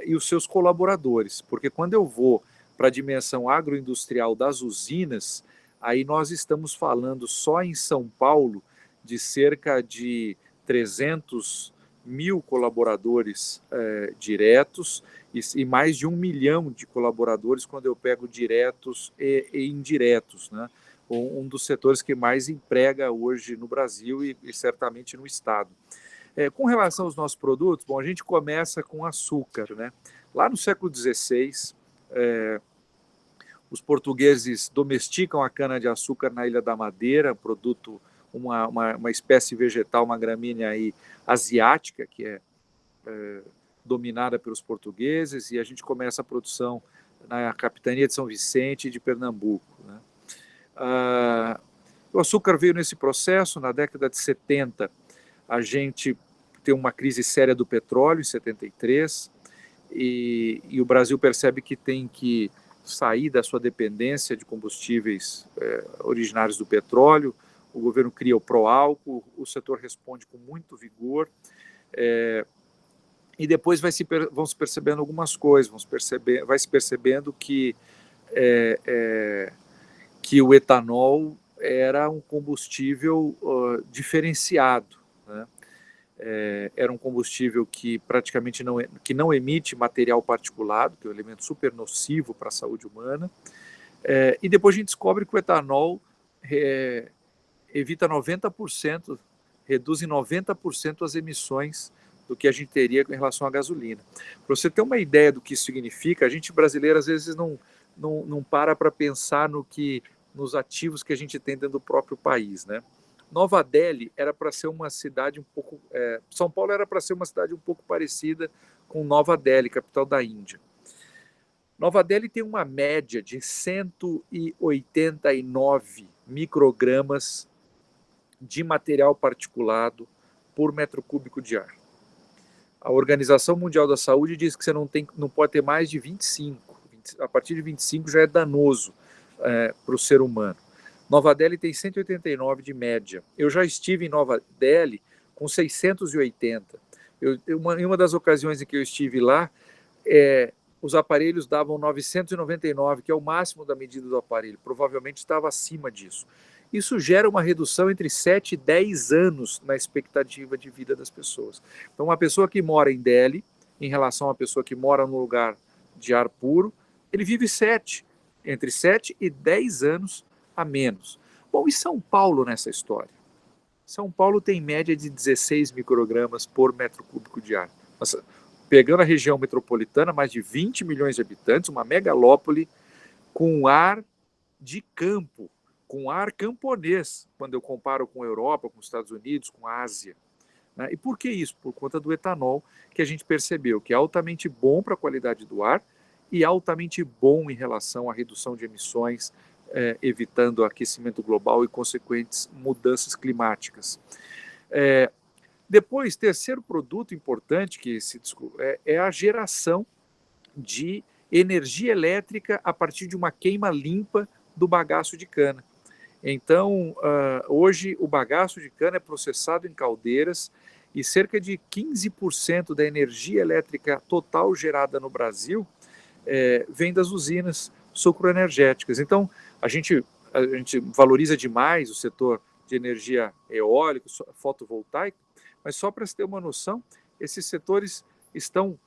[SPEAKER 2] e os seus colaboradores, porque quando eu vou para a dimensão agroindustrial das usinas, aí nós estamos falando só em São Paulo de cerca de 300 mil colaboradores diretos e mais de 1 milhão de colaboradores quando eu pego diretos e indiretos, né? Um dos setores que mais emprega hoje no Brasil e certamente no Estado. Com relação aos nossos produtos, bom, a gente começa com açúcar, né? Lá no século XVI, os portugueses domesticam a cana-de-açúcar na Ilha da Madeira, produto, uma espécie vegetal, uma gramínea aí asiática, que é dominada pelos portugueses, e a gente começa a produção na capitania de São Vicente e de Pernambuco, né? O açúcar veio nesse processo. Na década de 70, a gente tem uma crise séria do petróleo, em 73, e o Brasil percebe que tem que sair da sua dependência de combustíveis originários do petróleo. O governo cria o Proálcool, o setor responde com muito vigor, e depois vão se percebendo algumas coisas, vai se percebendo que o etanol era um combustível diferenciado, né? Era um combustível que praticamente não emite material particulado, que é um elemento super nocivo para a saúde humana, e depois a gente descobre que o etanol evita 90%, reduz em 90% as emissões do que a gente teria em relação à gasolina. Para você ter uma ideia do que isso significa, a gente brasileiro às vezes não para pensar nos ativos que a gente tem dentro do próprio país, né? Nova Delhi era para ser uma cidade um pouco... São Paulo era para ser uma cidade um pouco parecida com Nova Delhi, capital da Índia. Nova Delhi tem uma média de 189 microgramas de material particulado por metro cúbico de ar. A Organização Mundial da Saúde diz que você não pode ter mais de 25. A partir de 25 já é danoso para o ser humano. Nova Delhi tem 189 de média. Eu já estive em Nova Delhi com 680. Em uma das ocasiões em que eu estive lá, os aparelhos davam 999, que é o máximo da medida do aparelho. Provavelmente estava acima disso. Isso gera uma redução entre 7 e 10 anos na expectativa de vida das pessoas. Então, uma pessoa que mora em Delhi, em relação a uma pessoa que mora num lugar de ar puro, ele vive entre 7 e 10 anos a menos. Bom, e São Paulo nessa história? São Paulo tem média de 16 microgramas por metro cúbico de ar. Nossa, pegando a região metropolitana, mais de 20 milhões de habitantes, uma megalópole com ar de campo, com ar camponês, quando eu comparo com a Europa, com os Estados Unidos, com a Ásia. Né? E por que isso? Por conta do etanol, que a gente percebeu que é altamente bom para a qualidade do ar e altamente bom em relação à redução de emissões, evitando o aquecimento global e consequentes mudanças climáticas. Depois, terceiro produto importante que é a geração de energia elétrica a partir de uma queima limpa do bagaço de cana. Então, hoje o bagaço de cana é processado em caldeiras e cerca de 15% da energia elétrica total gerada no Brasil vem das usinas sucroenergéticas. Então, a gente valoriza demais o setor de energia eólica, fotovoltaica, mas só para se ter uma noção, esses setores estão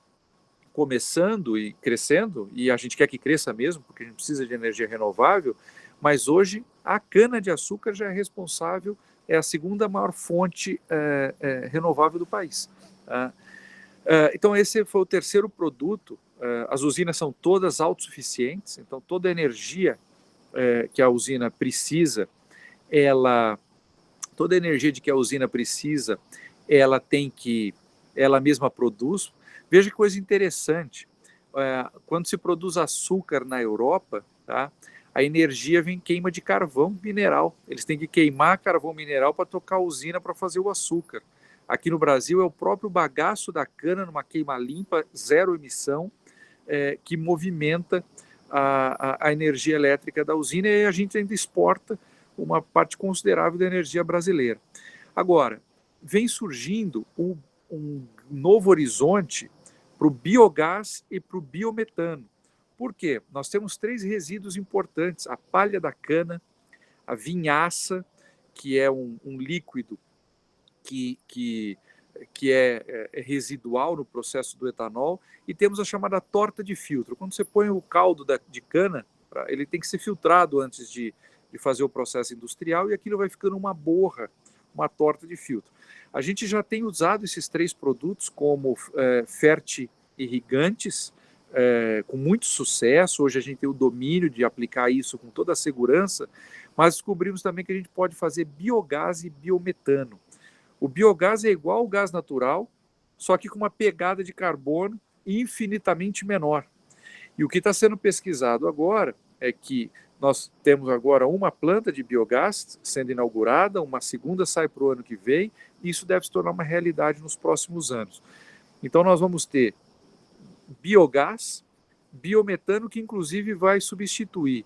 [SPEAKER 2] começando e crescendo, e a gente quer que cresça mesmo, porque a gente precisa de energia renovável, mas hoje a cana-de-açúcar já é responsável, é a segunda maior fonte renovável do país. Então esse foi o terceiro produto. As usinas são todas autossuficientes, então toda a energia que a usina precisa, toda a energia de que a usina precisa, ela mesma produz. Veja que coisa interessante, quando se produz açúcar na Europa, tá, a energia vem queima de carvão mineral. Eles têm que queimar carvão mineral para tocar a usina para fazer o açúcar. Aqui no Brasil é o próprio bagaço da cana, numa queima limpa, zero emissão, que movimenta a energia elétrica da usina, e a gente ainda exporta uma parte considerável da energia brasileira. Agora, vem surgindo um novo horizonte para o biogás e para o biometano. Por quê? Nós temos 3 resíduos importantes: a palha da cana, a vinhaça, que é um líquido que é residual no processo do etanol, e temos a chamada torta de filtro. Quando você põe o caldo de cana, ele tem que ser filtrado antes de fazer o processo industrial, e aquilo vai ficando uma borra, uma torta de filtro. A gente já tem usado esses 3 produtos como fertirrigantes, com muito sucesso. Hoje a gente tem o domínio de aplicar isso com toda a segurança, mas descobrimos também que a gente pode fazer biogás e biometano. O biogás é igual ao gás natural, só que com uma pegada de carbono infinitamente menor. E o que está sendo pesquisado agora é que nós temos agora uma planta de biogás sendo inaugurada, uma segunda sai para o ano que vem, e isso deve se tornar uma realidade nos próximos anos. Então nós vamos ter biogás, biometano, que inclusive vai substituir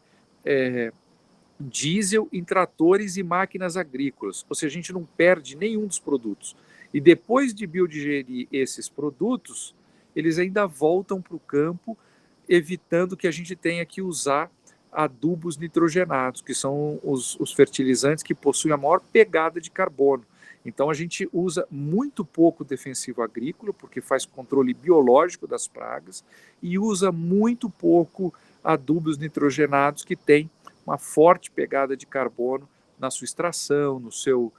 [SPEAKER 2] diesel em tratores e máquinas agrícolas, ou seja, a gente não perde nenhum dos produtos. E depois de biodigerir esses produtos, eles ainda voltam para o campo, evitando que a gente tenha que usar adubos nitrogenados, que são os fertilizantes que possuem a maior pegada de carbono. Então a gente usa muito pouco defensivo agrícola, porque faz controle biológico das pragas, e usa muito pouco adubos nitrogenados, que têm uma forte pegada de carbono na sua extração, no seu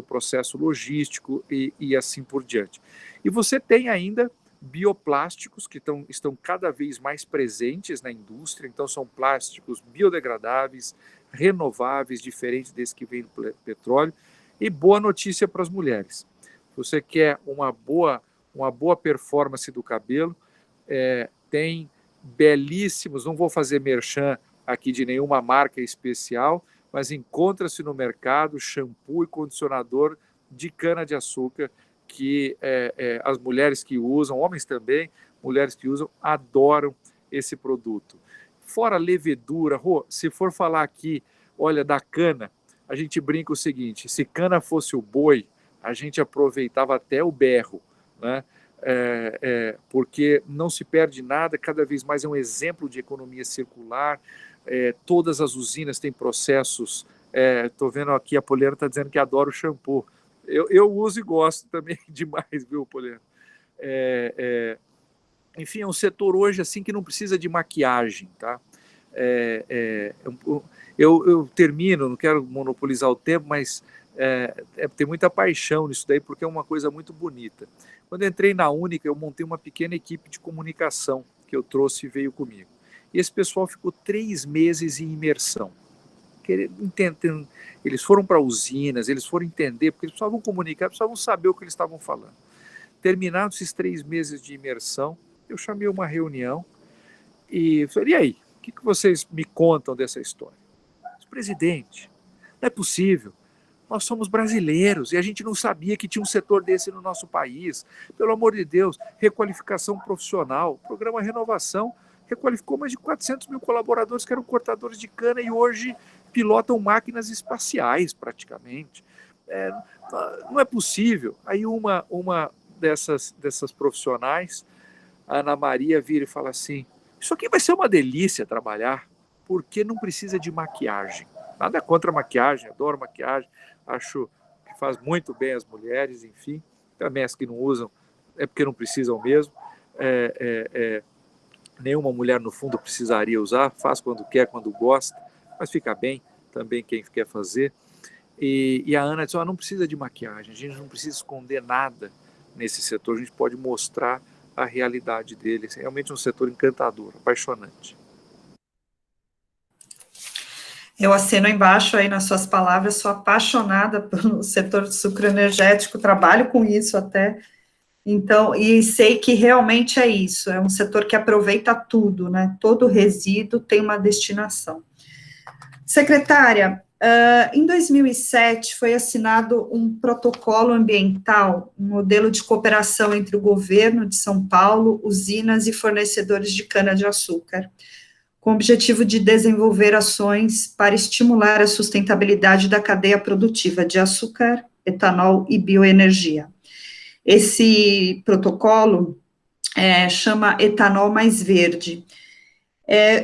[SPEAKER 2] processo logístico e assim por diante. E você tem ainda bioplásticos que estão cada vez mais presentes na indústria. Então são plásticos biodegradáveis, renováveis, diferentes desse que vem do petróleo. E boa notícia para as mulheres: você quer uma boa performance do cabelo, tem belíssimos, não vou fazer merchan aqui de nenhuma marca especial, mas encontra-se no mercado shampoo e condicionador de cana-de-açúcar, que as mulheres que usam, homens também, mulheres que usam, adoram esse produto. Fora levedura, se for falar aqui, olha, da cana, a gente brinca o seguinte: se cana fosse o boi, a gente aproveitava até o berro, né? Porque não se perde nada, cada vez mais é um exemplo de economia circular. Todas as usinas têm processos. Estou vendo aqui, a Poliana está dizendo que adora o shampoo. Eu uso e gosto também demais, viu, Poliana? Enfim, é um setor hoje assim que não precisa de maquiagem, tá? Eu termino, não quero monopolizar o tempo, mas tem muita paixão nisso daí, porque é uma coisa muito bonita. Quando eu entrei na Única, eu montei uma pequena equipe de comunicação que eu trouxe e veio comigo. E esse pessoal ficou 3 meses em imersão. Eles foram para usinas, eles foram entender, porque eles precisavam comunicar, precisavam saber o que eles estavam falando. Terminados esses 3 meses de imersão, eu chamei uma reunião e falei, e aí, o que vocês me contam dessa história? Presidente, não é possível. Nós somos brasileiros e a gente não sabia que tinha um setor desse no nosso país. Pelo amor de Deus, requalificação profissional, programa Renovação, requalificou mais de 400 mil colaboradores que eram cortadores de cana e hoje pilotam máquinas espaciais, praticamente. Não é possível. Aí uma dessas profissionais, a Ana Maria, vira e fala assim, isso aqui vai ser uma delícia trabalhar, porque não precisa de maquiagem. Nada contra a maquiagem, adoro maquiagem, acho que faz muito bem às mulheres, enfim. Também as que não usam é porque não precisam mesmo. Nenhuma mulher, no fundo, precisaria usar, faz quando quer, quando gosta, mas fica bem também quem quer fazer. E a Ana disse, não precisa de maquiagem, a gente não precisa esconder nada nesse setor, a gente pode mostrar a realidade dele. É realmente um setor encantador, apaixonante.
[SPEAKER 1] Eu assino embaixo aí nas suas palavras, sou apaixonada pelo setor do sucro energético, trabalho com isso até, então, e sei que realmente é isso, é um setor que aproveita tudo, né, todo resíduo tem uma destinação. Secretária, em 2007 foi assinado um protocolo ambiental, um modelo de cooperação entre o governo de São Paulo, usinas e fornecedores de cana-de-açúcar, com o objetivo de desenvolver ações para estimular a sustentabilidade da cadeia produtiva de açúcar, etanol e bioenergia. Esse protocolo chama Etanol Mais Verde.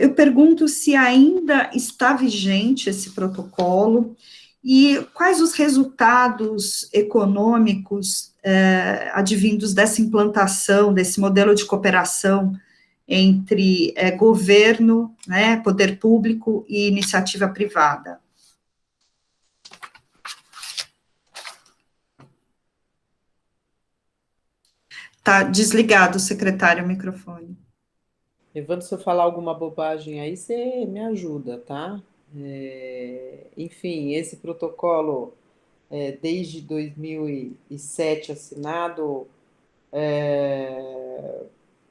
[SPEAKER 1] Eu pergunto se ainda está vigente esse protocolo e quais os resultados econômicos advindos dessa implantação, desse modelo de cooperação entre governo, né, poder público e iniciativa privada. Está desligado, secretário, o microfone.
[SPEAKER 3] Evandro, se eu falar alguma bobagem aí, você me ajuda, tá? Enfim, esse protocolo, desde 2007 assinado,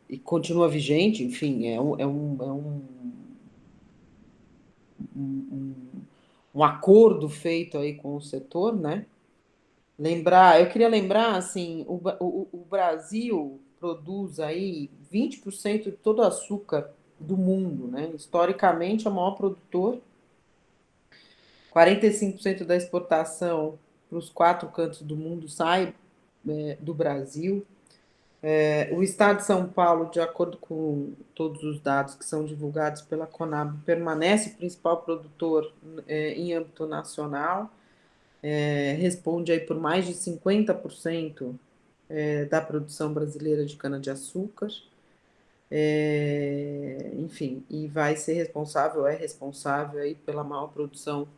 [SPEAKER 3] e continua vigente, enfim, um acordo feito aí com o setor, né? Eu queria lembrar, assim, o Brasil produz aí 20% de todo o açúcar do mundo, né? Historicamente, é o maior produtor, 45% da exportação para os 4 cantos do mundo sai do Brasil. O estado de São Paulo, de acordo com todos os dados que são divulgados pela Conab, permanece o principal produtor em âmbito nacional, responde aí por mais de 50% da produção brasileira de cana-de-açúcar, enfim, e vai ser é responsável aí pela maior produção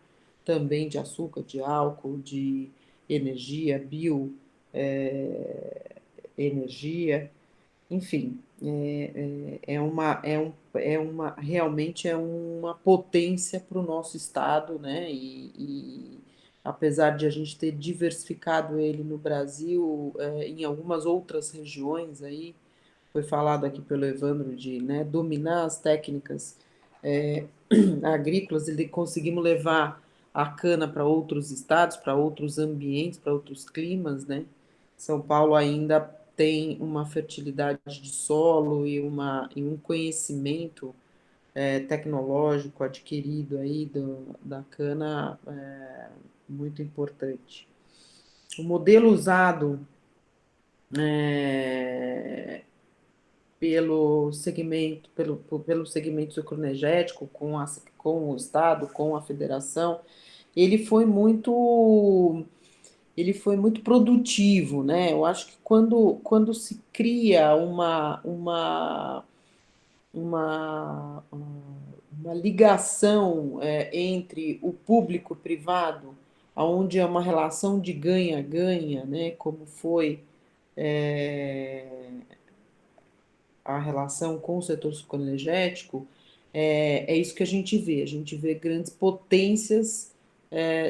[SPEAKER 3] também de açúcar, de álcool, de energia, bioenergia, enfim, realmente é uma potência para o nosso estado, né? E apesar de a gente ter diversificado ele no Brasil, em algumas outras regiões aí, foi falado aqui pelo Evandro de, né, dominar as técnicas agrícolas, e conseguimos levar a cana para outros estados, para outros ambientes, para outros climas, né? São Paulo ainda tem uma fertilidade de solo e um conhecimento tecnológico adquirido aí da cana muito importante. O modelo usado pelo segmento sucroenergético, com o Estado, com a federação, ele foi muito produtivo, né? Eu acho que quando se cria uma ligação entre o público e o privado onde é uma relação de ganha-ganha, né, como foi é, a relação com o setor sucroenergético, é isso que a gente vê grandes potências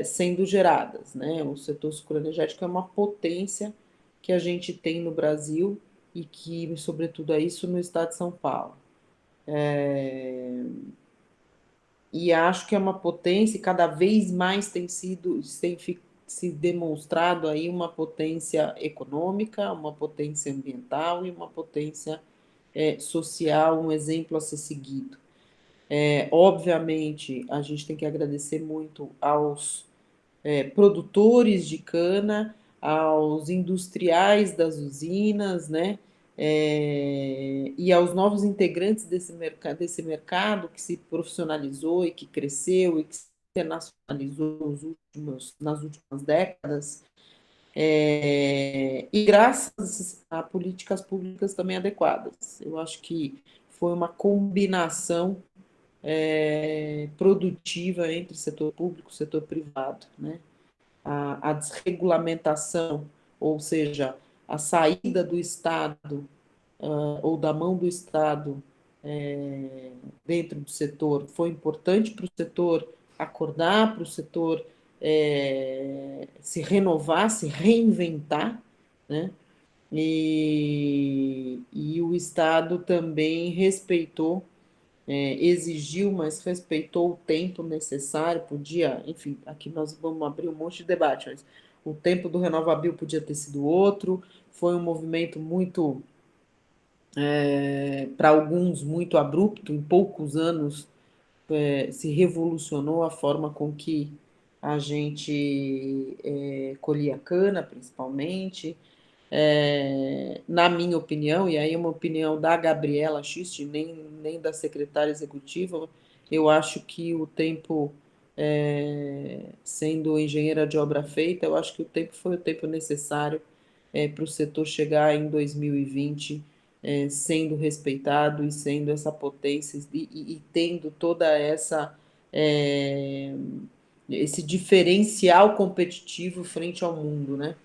[SPEAKER 3] sendo geradas, né? O setor sucroenergético é uma potência que a gente tem no Brasil e que, sobretudo, é isso no estado de São Paulo. E acho que é uma potência, e cada vez mais se demonstrado aí uma potência econômica, uma potência ambiental e uma potência social, um exemplo a ser seguido. Obviamente, a gente tem que agradecer muito aos produtores de cana, aos industriais das usinas, né? E aos novos integrantes desse mercado que se profissionalizou e que cresceu e que se internacionalizou nas últimas décadas, e graças a políticas públicas também adequadas. Eu acho que foi uma combinação produtiva entre setor público e setor privado, né? A desregulamentação, ou seja, a saída do Estado ou da mão do Estado dentro do setor foi importante para o setor acordar, para o setor se renovar, se reinventar, né? E o Estado também respeitou, exigiu, mas respeitou o tempo necessário, podia, enfim, aqui nós vamos abrir um monte de debate, mas o tempo do RenovaBio podia ter sido outro, foi um movimento muito, para alguns, muito abrupto, em poucos anos se revolucionou a forma com que a gente colhia cana, principalmente, na minha opinião, e aí é uma opinião da Gabriela Schist, nem da secretária executiva, eu acho que o tempo, sendo engenheira de obra feita, eu acho que o tempo foi o tempo necessário para o setor chegar em 2020 sendo respeitado e sendo essa potência e tendo toda é, esse diferencial competitivo frente ao mundo, né?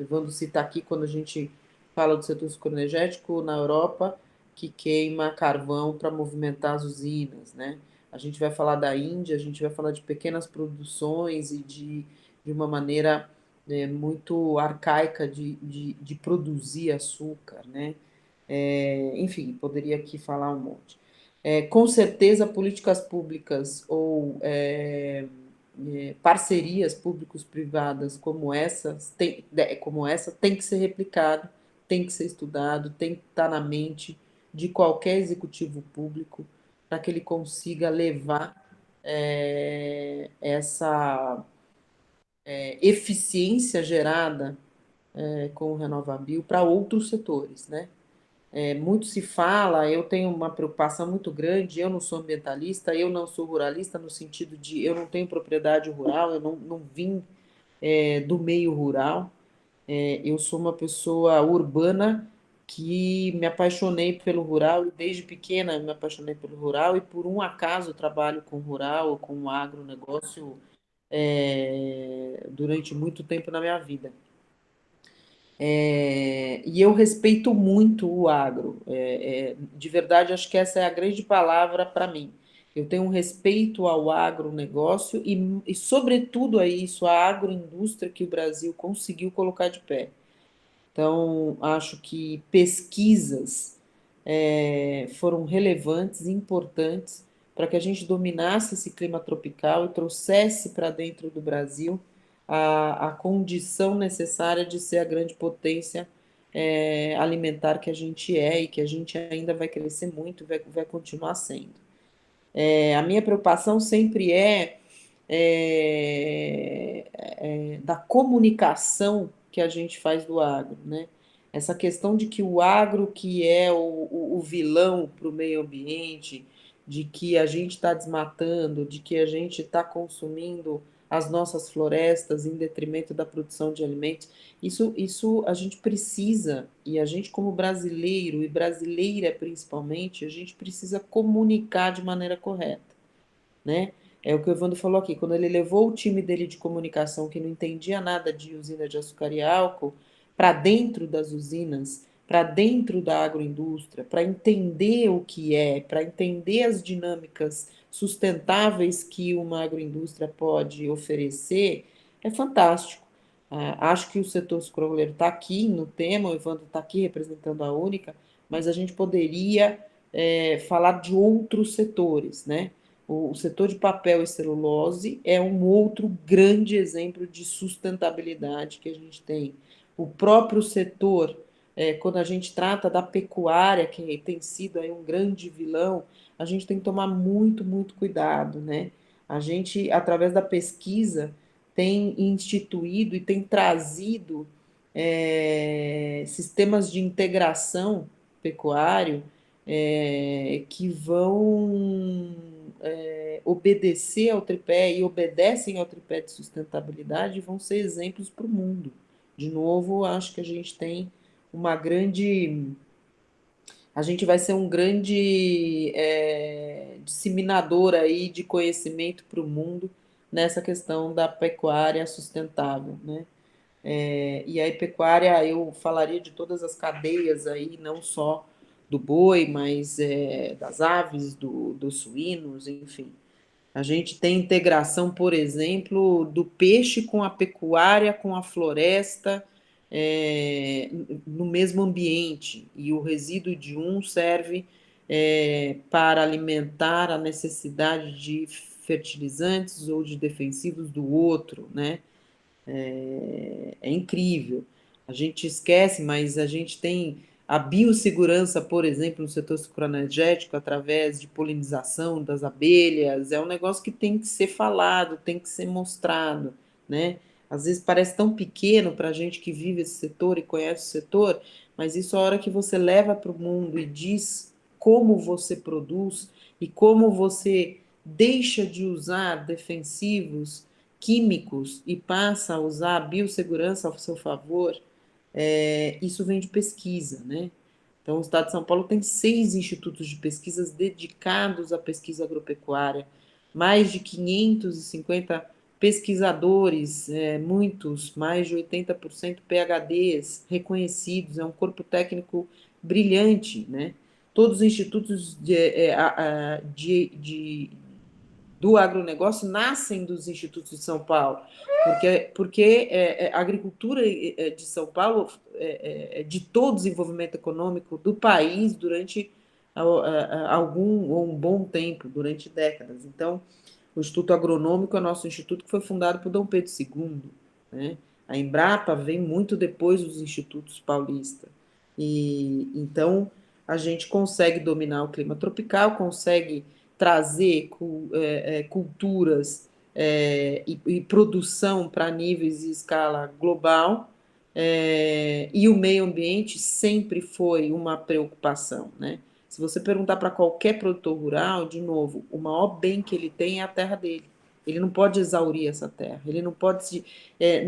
[SPEAKER 3] Vamos citar aqui quando a gente fala do setor sucroenergético na Europa, que queima carvão para movimentar as usinas, né? A gente vai falar da Índia, a gente vai falar de pequenas produções e de uma maneira muito arcaica de produzir açúcar, né? Enfim, poderia aqui falar um monte. Com certeza, políticas públicas ou parcerias públicos-privadas como essa tem que ser replicado, tem que ser estudado, tem que estar na mente de qualquer executivo público para que ele consiga levar essa eficiência gerada com o RenovaBio para outros setores, né? Muito se fala, eu tenho uma preocupação muito grande, eu não sou ambientalista, eu não sou ruralista, no sentido de eu não tenho propriedade rural, eu não vim do meio rural, eu sou uma pessoa urbana que me apaixonei pelo rural, e desde pequena me apaixonei pelo rural, e por um acaso trabalho com rural, com agronegócio, durante muito tempo na minha vida. E eu respeito muito o agro. De verdade, acho que essa é a grande palavra para mim. Eu tenho um respeito ao agronegócio sobretudo, a isso, a agroindústria que o Brasil conseguiu colocar de pé. Então, acho que pesquisas foram relevantes, importantes, para que a gente dominasse esse clima tropical e trouxesse para dentro do Brasil a condição necessária de ser a grande potência alimentar que a gente é e que a gente ainda vai crescer muito, vai continuar sendo. A minha preocupação sempre da comunicação que a gente faz do agro, né? Essa questão de que o agro que é o vilão para o meio ambiente, de que a gente está desmatando, de que a gente está consumindo as nossas florestas em detrimento da produção de alimentos, isso a gente precisa, e a gente como brasileiro, e brasileira principalmente, a gente precisa comunicar de maneira correta, né? É o que o Evandro falou aqui, quando ele levou o time dele de comunicação, que não entendia nada de usina de açúcar e álcool, para dentro das usinas, para dentro da agroindústria, para entender o que é, para entender as dinâmicas sustentáveis que uma agroindústria pode oferecer, é fantástico. Acho que o setor sucroalcooleiro está aqui no tema, o Evandro está aqui representando a Única, mas a gente poderia falar de outros setores, né? O setor de papel e celulose é um outro grande exemplo de sustentabilidade que a gente tem. O próprio setor, quando a gente trata da pecuária, que tem sido aí um grande vilão, a gente tem que tomar muito, muito cuidado, né? A gente, através da pesquisa, tem instituído e tem trazido sistemas de integração pecuário que vão obedecer ao tripé e obedecem ao tripé de sustentabilidade e vão ser exemplos para o mundo. De novo, acho que a gente tem uma grande. A gente vai ser um grande disseminador aí de conhecimento para o mundo nessa questão da pecuária sustentável, né? E aí, pecuária, eu falaria de todas as cadeias aí, não só do boi, mas das aves, dos suínos, enfim. A gente tem integração, por exemplo, do peixe com a pecuária, com a floresta, no mesmo ambiente, e o resíduo de um serve para alimentar a necessidade de fertilizantes ou de defensivos do outro, né? É incrível. A gente esquece, mas a gente tem a biossegurança, por exemplo, no setor sucroenergético, através de polinização das abelhas, é um negócio que tem que ser falado, tem que ser mostrado, né? Às vezes parece tão pequeno para a gente que vive esse setor e conhece o setor, mas isso a hora que você leva para o mundo e diz como você produz e como você deixa de usar defensivos químicos e passa a usar a biossegurança ao seu favor, isso vem de pesquisa, né? Então, o Estado de São Paulo tem 6 institutos de pesquisas dedicados à pesquisa agropecuária, mais de 550 pesquisadores, muitos, mais de 80% PhDs reconhecidos, é um corpo técnico brilhante, né? Todos os institutos do agronegócio nascem dos institutos de São Paulo, porque a agricultura de São Paulo ditou o desenvolvimento econômico do país durante algum ou um bom tempo, durante décadas. Então, o Instituto Agronômico é o nosso instituto que foi fundado por Dom Pedro II, né? A Embrapa vem muito depois dos institutos paulistas. E então a gente consegue dominar o clima tropical, consegue trazer culturas e produção para níveis e escala global, e o meio ambiente sempre foi uma preocupação, né? Se você perguntar para qualquer produtor rural, de novo, o maior bem que ele tem é a terra dele. Ele não pode exaurir essa terra, ele não pode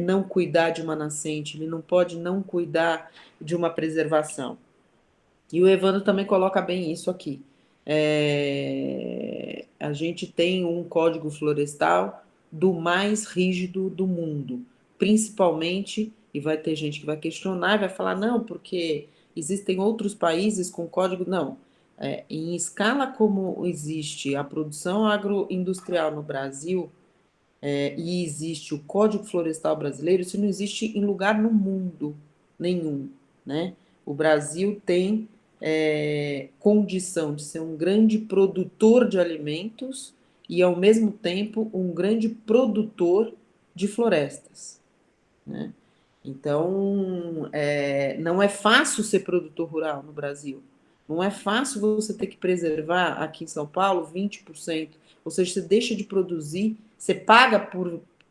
[SPEAKER 3] não cuidar de uma nascente, ele não pode não cuidar de uma preservação. E o Evandro também coloca bem isso aqui. A gente tem um código florestal do mais rígido do mundo, principalmente, e vai ter gente que vai questionar, vai falar, não, porque existem outros países com código. Não. Em escala como existe a produção agroindustrial no Brasil, e existe o Código Florestal Brasileiro, isso não existe em lugar no mundo nenhum, né? O Brasil tem condição de ser um grande produtor de alimentos e, ao mesmo tempo, um grande produtor de florestas, né? Então, não é fácil ser produtor rural no Brasil. Não é fácil você ter que preservar aqui em São Paulo 20%. Ou seja, você deixa de produzir, você paga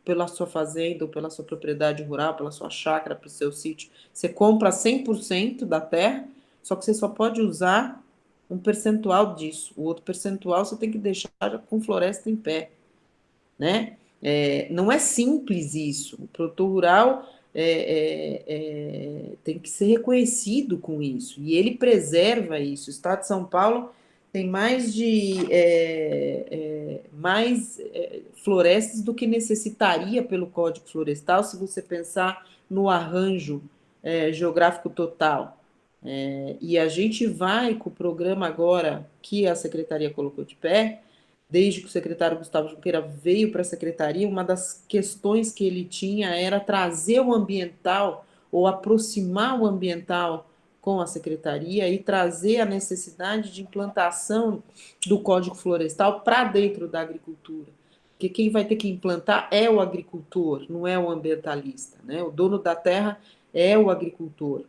[SPEAKER 3] pela sua fazenda ou pela sua propriedade rural, pela sua chácara, pelo seu sítio. Você compra 100% da terra, só que você só pode usar um percentual disso. O outro percentual você tem que deixar com floresta em pé, né? Não é simples isso. O produtor rural tem que ser reconhecido com isso. E ele preserva isso. O Estado de São Paulo Tem mais florestas do que necessitaria pelo Código Florestal, se você pensar no arranjo geográfico total. E a gente vai com o programa agora que a Secretaria colocou de pé, desde que o secretário Gustavo Junqueira veio para a Secretaria, uma das questões que ele tinha era trazer o ambiental, ou aproximar o ambiental com a Secretaria e trazer a necessidade de implantação do Código Florestal para dentro da agricultura. Porque quem vai ter que implantar é o agricultor, não é o ambientalista, né? O dono da terra é o agricultor.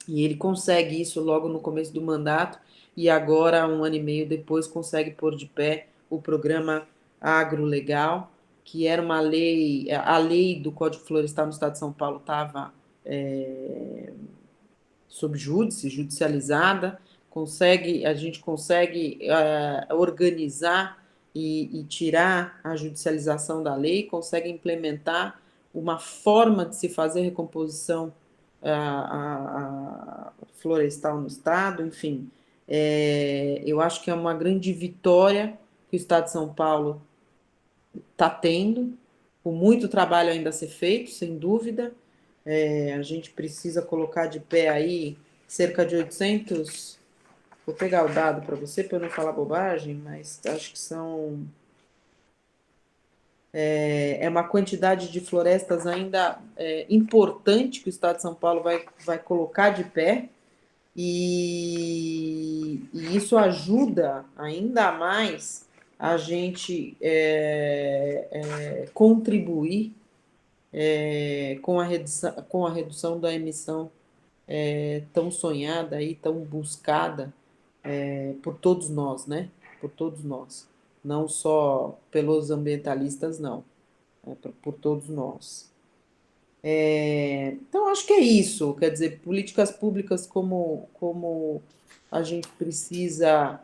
[SPEAKER 3] E ele consegue isso logo no começo do mandato, e agora, 1 ano e meio depois, consegue pôr de pé o programa Agrolegal, que era uma lei, a lei do Código Florestal no estado de São Paulo estava sob júdice, judicializada, a gente consegue organizar e tirar a judicialização da lei, consegue implementar uma forma de se fazer recomposição florestal no estado, enfim. Eu acho que é uma grande vitória que o estado de São Paulo está tendo, com muito trabalho ainda a ser feito, sem dúvida. A gente precisa colocar de pé aí cerca de 800, vou pegar o dado para você para eu não falar bobagem, mas acho que é uma quantidade de florestas ainda importante que o estado de São Paulo vai colocar de pé, e isso ajuda ainda mais a gente contribuir com a redução da emissão tão sonhada e tão buscada por todos nós, né? Por todos nós. Não só pelos ambientalistas, não. Por todos nós. Então, acho que é isso. Quer dizer, políticas públicas como a gente precisa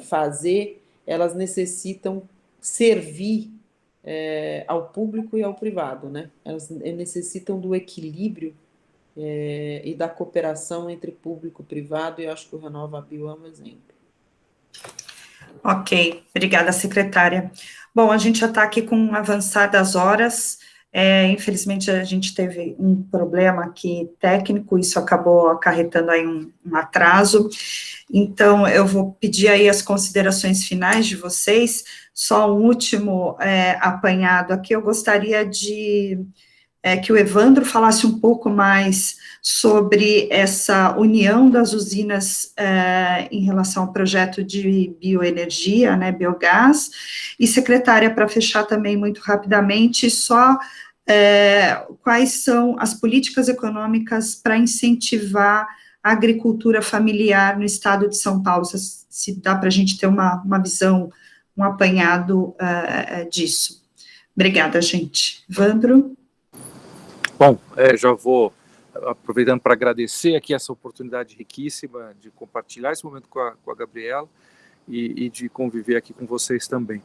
[SPEAKER 3] fazer, elas necessitam servir ao público e ao privado, né? Elas necessitam do equilíbrio e da cooperação entre público e privado, e eu acho que o RenovaBio é um exemplo.
[SPEAKER 1] Ok, obrigada, secretária. Bom, a gente já está aqui com avançadas horas, infelizmente a gente teve um problema aqui técnico, isso acabou acarretando aí um atraso, então eu vou pedir aí as considerações finais de vocês, só um último apanhado aqui, eu gostaria de que o Evandro falasse um pouco mais sobre essa união das usinas em relação ao projeto de bioenergia, né, biogás, e secretária, para fechar também muito rapidamente, só quais são as políticas econômicas para incentivar a agricultura familiar no estado de São Paulo, se dá para a gente ter uma visão, um apanhado disso. Obrigada, gente. Evandro?
[SPEAKER 2] Bom, já vou aproveitando para agradecer aqui essa oportunidade riquíssima de compartilhar esse momento com a Gabriela e de conviver aqui com vocês também.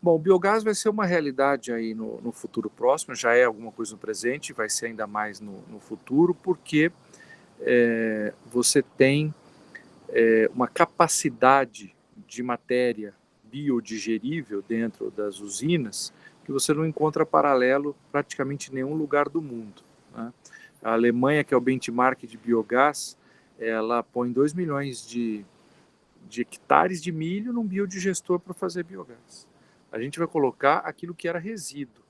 [SPEAKER 2] Bom, o biogás vai ser uma realidade aí no futuro próximo, já é alguma coisa no presente, vai ser ainda mais no futuro, porque você tem uma capacidade de matéria biodigerível dentro das usinas que você não encontra paralelo praticamente em nenhum lugar do mundo, né? A Alemanha, que é o benchmark de biogás, ela põe 2 milhões de hectares de milho num biodigestor para fazer biogás. A gente vai colocar aquilo que era resíduo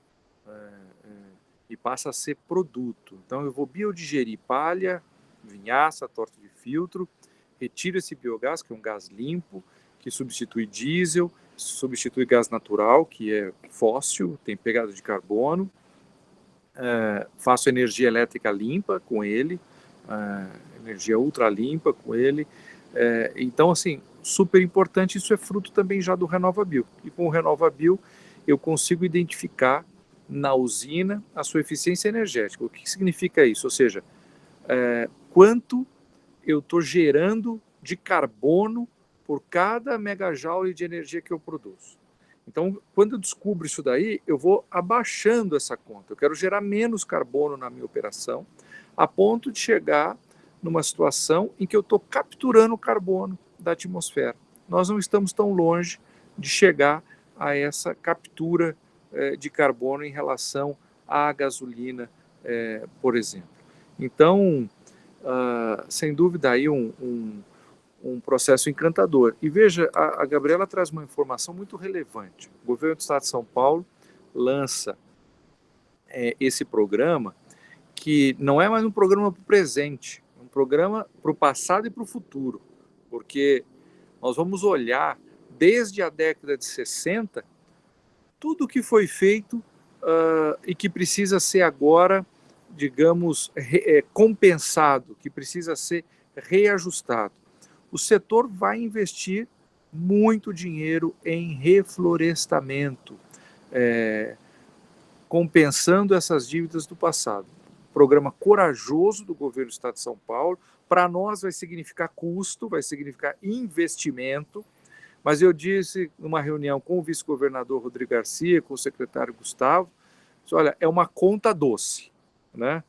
[SPEAKER 2] e passa a ser produto. Então eu vou biodigerir palha, vinhaça, torta de filtro, retiro esse biogás, que é um gás limpo, que substitui diesel, substitui gás natural, que é fóssil, tem pegada de carbono, faço energia elétrica limpa com ele, energia ultra limpa com ele, então assim, super importante, isso é fruto também já do RenovaBio, e com o RenovaBio eu consigo identificar na usina a sua eficiência energética. O que significa isso? Ou seja, quanto eu estou gerando de carbono por cada megajoule de energia que eu produzo. Então, quando eu descubro isso daí, eu vou abaixando essa conta. Eu quero gerar menos carbono na minha operação, a ponto de chegar numa situação em que eu estou capturando o carbono da atmosfera. Nós não estamos tão longe de chegar a essa captura de carbono em relação à gasolina, por exemplo. Então, sem dúvida, aí um processo encantador. E veja, a Gabriela traz uma informação muito relevante. O governo do Estado de São Paulo lança esse programa, que não é mais um programa para o presente, é um programa para o passado e para o futuro, porque nós vamos olhar desde a década de 60 tudo o que foi feito e que precisa ser agora, digamos, compensado, que precisa ser reajustado. O setor vai investir muito dinheiro em reflorestamento, compensando essas dívidas do passado. Programa corajoso do governo do Estado de São Paulo. Para nós vai significar custo, vai significar investimento, mas eu disse numa reunião com o vice-governador Rodrigo Garcia, com o secretário Gustavo, olha, é uma conta doce, né?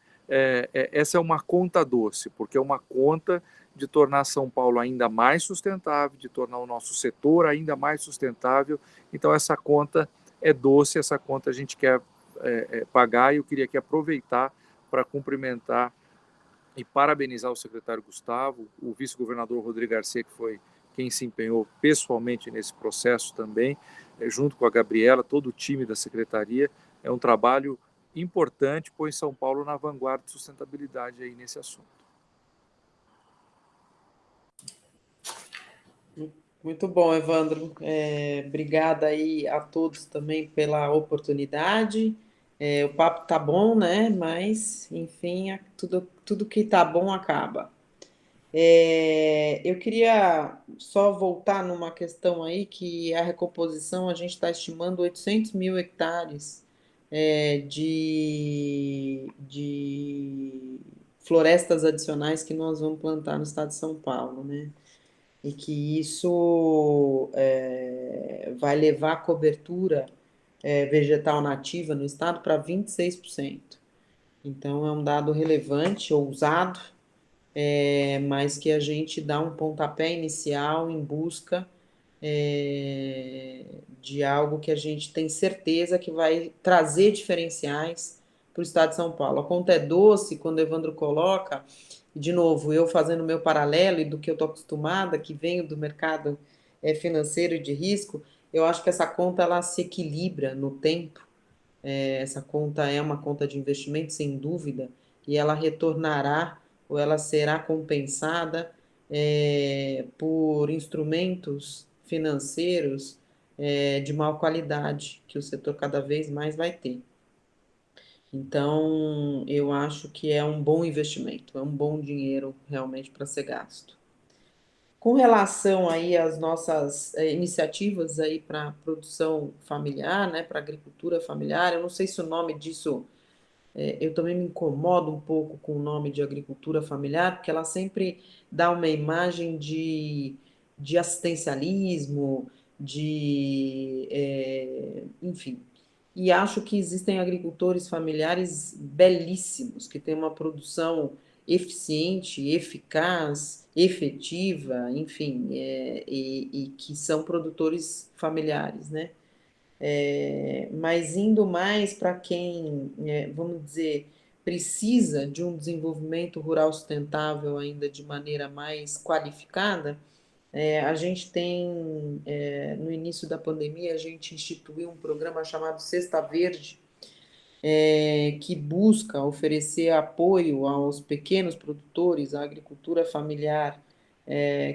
[SPEAKER 2] Essa é uma conta doce, porque é uma conta de tornar São Paulo ainda mais sustentável, de tornar o nosso setor ainda mais sustentável. Então essa conta é doce, essa conta a gente quer pagar, e eu queria aqui aproveitar para cumprimentar e parabenizar o secretário Gustavo, o vice-governador Rodrigo Garcia, que foi quem se empenhou pessoalmente nesse processo também, junto com a Gabriela, todo o time da secretaria. É um trabalho importante, põe São Paulo na vanguarda de sustentabilidade aí nesse assunto.
[SPEAKER 3] Muito bom, Evandro. Obrigada aí a todos também pela oportunidade. O papo tá bom, né? Mas, enfim, tudo que tá bom acaba. Eu queria só voltar numa questão aí, que a recomposição, a gente está estimando 800 mil hectares de florestas adicionais que nós vamos plantar no estado de São Paulo, né? E que isso vai levar a cobertura vegetal nativa no estado para 26%. Então, é um dado relevante, ousado, mas que a gente dá um pontapé inicial em busca de algo que a gente tem certeza que vai trazer diferenciais para o estado de São Paulo. A conta é doce quando o Evandro coloca, e de novo, eu fazendo o meu paralelo e do que eu estou acostumada, que venho do mercado financeiro e de risco, eu acho que essa conta ela se equilibra no tempo. Essa conta é uma conta de investimento, sem dúvida, e ela retornará ou ela será compensada por instrumentos financeiros de maior qualidade, que o setor cada vez mais vai ter. Então, eu acho que é um bom investimento, é um bom dinheiro realmente para ser gasto. Com relação aí às nossas iniciativas aí para produção familiar, né, para agricultura familiar, eu não sei se o nome disso, eu também me incomodo um pouco com o nome de agricultura familiar, porque ela sempre dá uma imagem de assistencialismo, enfim. E acho que existem agricultores familiares belíssimos, que têm uma produção eficiente, eficaz, efetiva, enfim, e que são produtores familiares, né? Mas indo mais para quem, vamos dizer, precisa de um desenvolvimento rural sustentável ainda de maneira mais qualificada, a gente tem, no início da pandemia, a gente instituiu um programa chamado Cesta Verde, que busca oferecer apoio aos pequenos produtores, à agricultura familiar,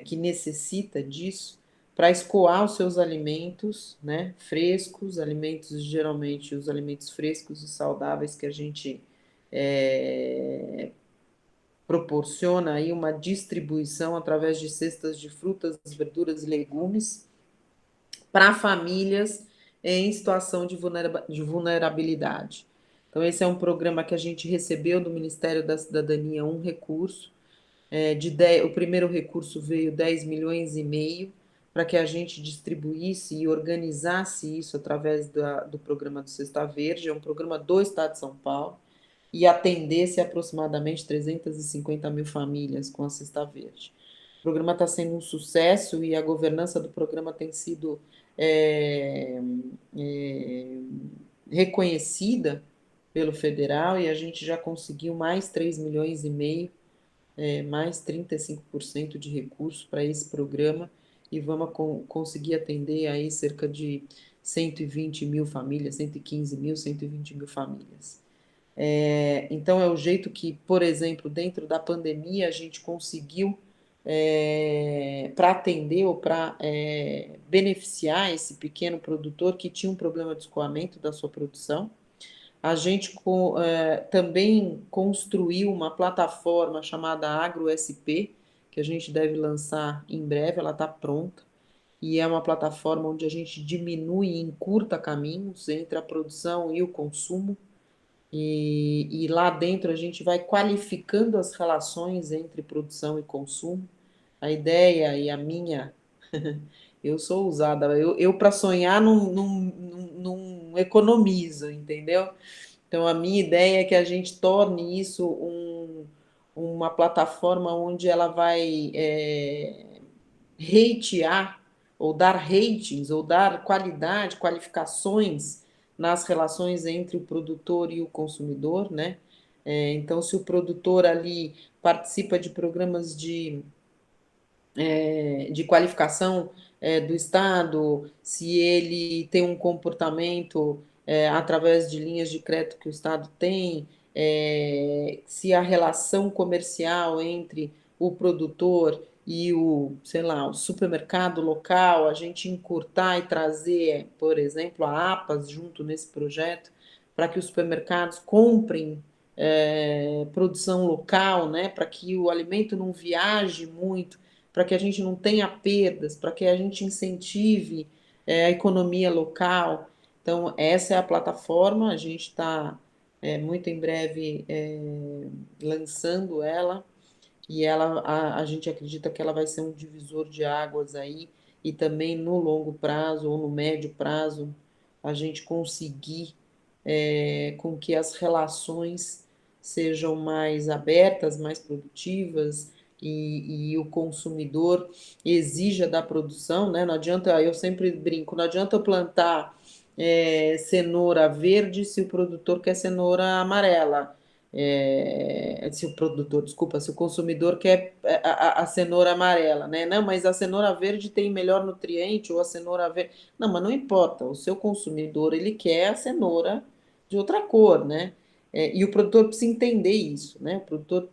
[SPEAKER 3] que necessita disso, para escoar os seus alimentos, né, frescos, alimentos, geralmente os alimentos frescos e saudáveis que a gente proporciona aí uma distribuição através de cestas de frutas, verduras e legumes para famílias em situação de vulnerabilidade. Então, esse é um programa que a gente recebeu do Ministério da Cidadania um recurso. O primeiro recurso veio 10,5 milhões para que a gente distribuísse e organizasse isso através do programa do Cesta Verde, é um programa do Estado de São Paulo, e atendesse aproximadamente 350 mil famílias com a Cesta Verde. O programa está sendo um sucesso e a governança do programa tem sido reconhecida pelo federal, e a gente já conseguiu mais 3,5 milhões, mais 35% de recursos para esse programa, e vamos conseguir atender aí cerca de 120 mil famílias, 115 mil, 120 mil famílias. Então, é o jeito que, por exemplo, dentro da pandemia, a gente conseguiu, para atender ou para beneficiar esse pequeno produtor que tinha um problema de escoamento da sua produção. A gente também construiu uma plataforma chamada AgroSP, que a gente deve lançar em breve, ela está pronta, e é uma plataforma onde a gente diminui e encurta caminhos entre a produção e o consumo, e lá dentro a gente vai qualificando as relações entre produção e consumo. A ideia e a minha, eu sou ousada, eu para sonhar não economizo, entendeu? Então, a minha ideia é que a gente torne isso uma plataforma onde ela vai ratear, ou dar ratings, ou dar qualidade, qualificações nas relações entre o produtor e o consumidor, né? Então, se o produtor ali participa de programas de qualificação do Estado, se ele tem um comportamento através de linhas de crédito que o Estado tem, se a relação comercial entre o produtor e sei lá, o supermercado local, a gente encurtar e trazer, por exemplo, a APAS junto nesse projeto, para que os supermercados comprem produção local, né, para que o alimento não viaje muito, para que a gente não tenha perdas, para que a gente incentive a economia local. Então, essa é a plataforma, a gente está muito em breve lançando ela, e a gente acredita que ela vai ser um divisor de águas aí, e também no longo prazo ou no médio prazo, a gente conseguir com que as relações sejam mais abertas, mais produtivas, e o consumidor exija da produção, né? Não adianta, eu sempre brinco, não adianta eu plantar cenoura verde se o produtor quer cenoura amarela. Se o produtor, desculpa, se o consumidor quer a cenoura amarela, né? Não, mas a cenoura verde tem melhor nutriente, ou a cenoura verde. Não, mas não importa, o seu consumidor, ele quer a cenoura de outra cor, né? E o produtor precisa entender isso, né? O produtor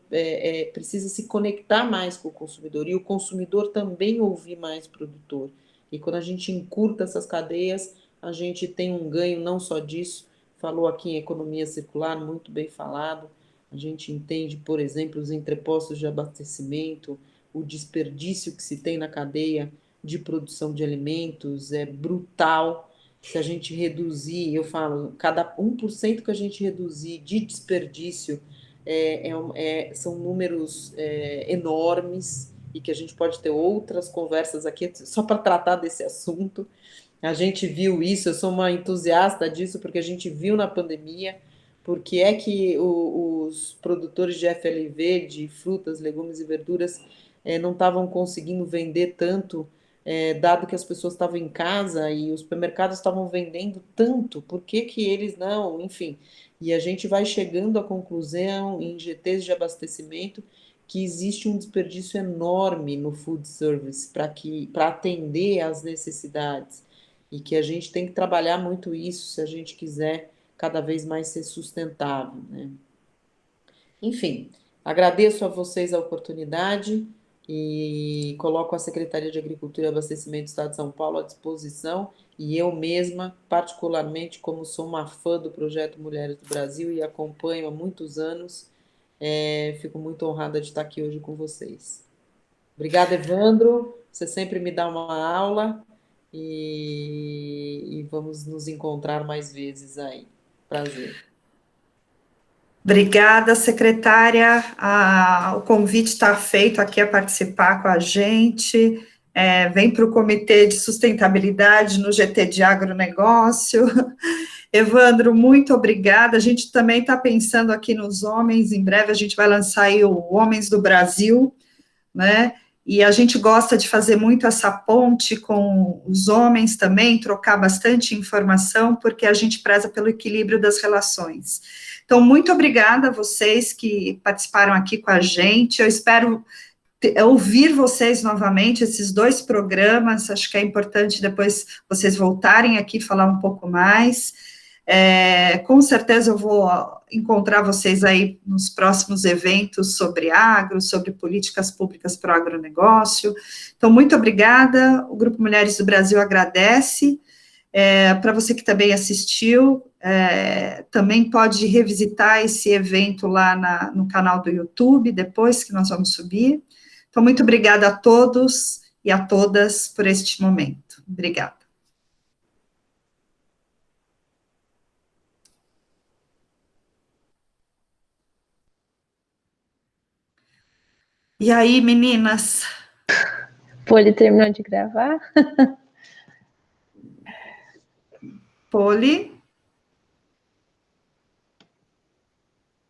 [SPEAKER 3] precisa se conectar mais com o consumidor, e o consumidor também ouvir mais o produtor. E quando a gente encurta essas cadeias, a gente tem um ganho não só disso, falou aqui em economia circular, muito bem falado, a gente entende, por exemplo, os entrepostos de abastecimento, o desperdício que se tem na cadeia de produção de alimentos é brutal. Se a gente reduzir, eu falo, cada 1% que a gente reduzir de desperdício são números enormes, e que a gente pode ter outras conversas aqui só para tratar desse assunto. A gente viu isso, eu sou uma entusiasta disso, porque a gente viu na pandemia porque é que os produtores de FLV, de frutas, legumes e verduras, não estavam conseguindo vender tanto, dado que as pessoas estavam em casa e os supermercados estavam vendendo tanto, por que que eles não? Enfim, e a gente vai chegando à conclusão, em GTs de abastecimento, que existe um desperdício enorme no food service para atender às necessidades, e que a gente tem que trabalhar muito isso se a gente quiser cada vez mais ser sustentável, né? Enfim, agradeço a vocês a oportunidade e coloco a Secretaria de Agricultura e Abastecimento do Estado de São Paulo à disposição, e eu mesma, particularmente, como sou uma fã do projeto Mulheres do Brasil e acompanho há muitos anos, fico muito honrada de estar aqui hoje com vocês. Obrigada, Evandro, você sempre me dá uma aula, e vamos nos encontrar mais vezes aí. Prazer.
[SPEAKER 1] Obrigada, secretária. O convite está feito aqui a participar com a gente. Vem para o Comitê de Sustentabilidade no GT de Agronegócio. Evandro, muito obrigada. A gente também está pensando aqui nos homens, em breve a gente vai lançar aí o Homens do Brasil, né? E a gente gosta de fazer muito essa ponte com os homens também, trocar bastante informação, porque a gente preza pelo equilíbrio das relações. Então, muito obrigada a vocês que participaram aqui com a gente. Eu espero ouvir vocês novamente, esses 2 programas. Acho que é importante depois vocês voltarem aqui falar um pouco mais. Com certeza eu vou encontrar vocês aí nos próximos eventos sobre agro, sobre políticas públicas para o agronegócio. Então, muito obrigada, o Grupo Mulheres do Brasil agradece. Para você que também assistiu, também pode revisitar esse evento lá no canal do YouTube, depois que nós vamos subir. Então, muito obrigada a todos e a todas por este momento. Obrigada. E aí, meninas?
[SPEAKER 4] Poli terminou de gravar?
[SPEAKER 1] Poli?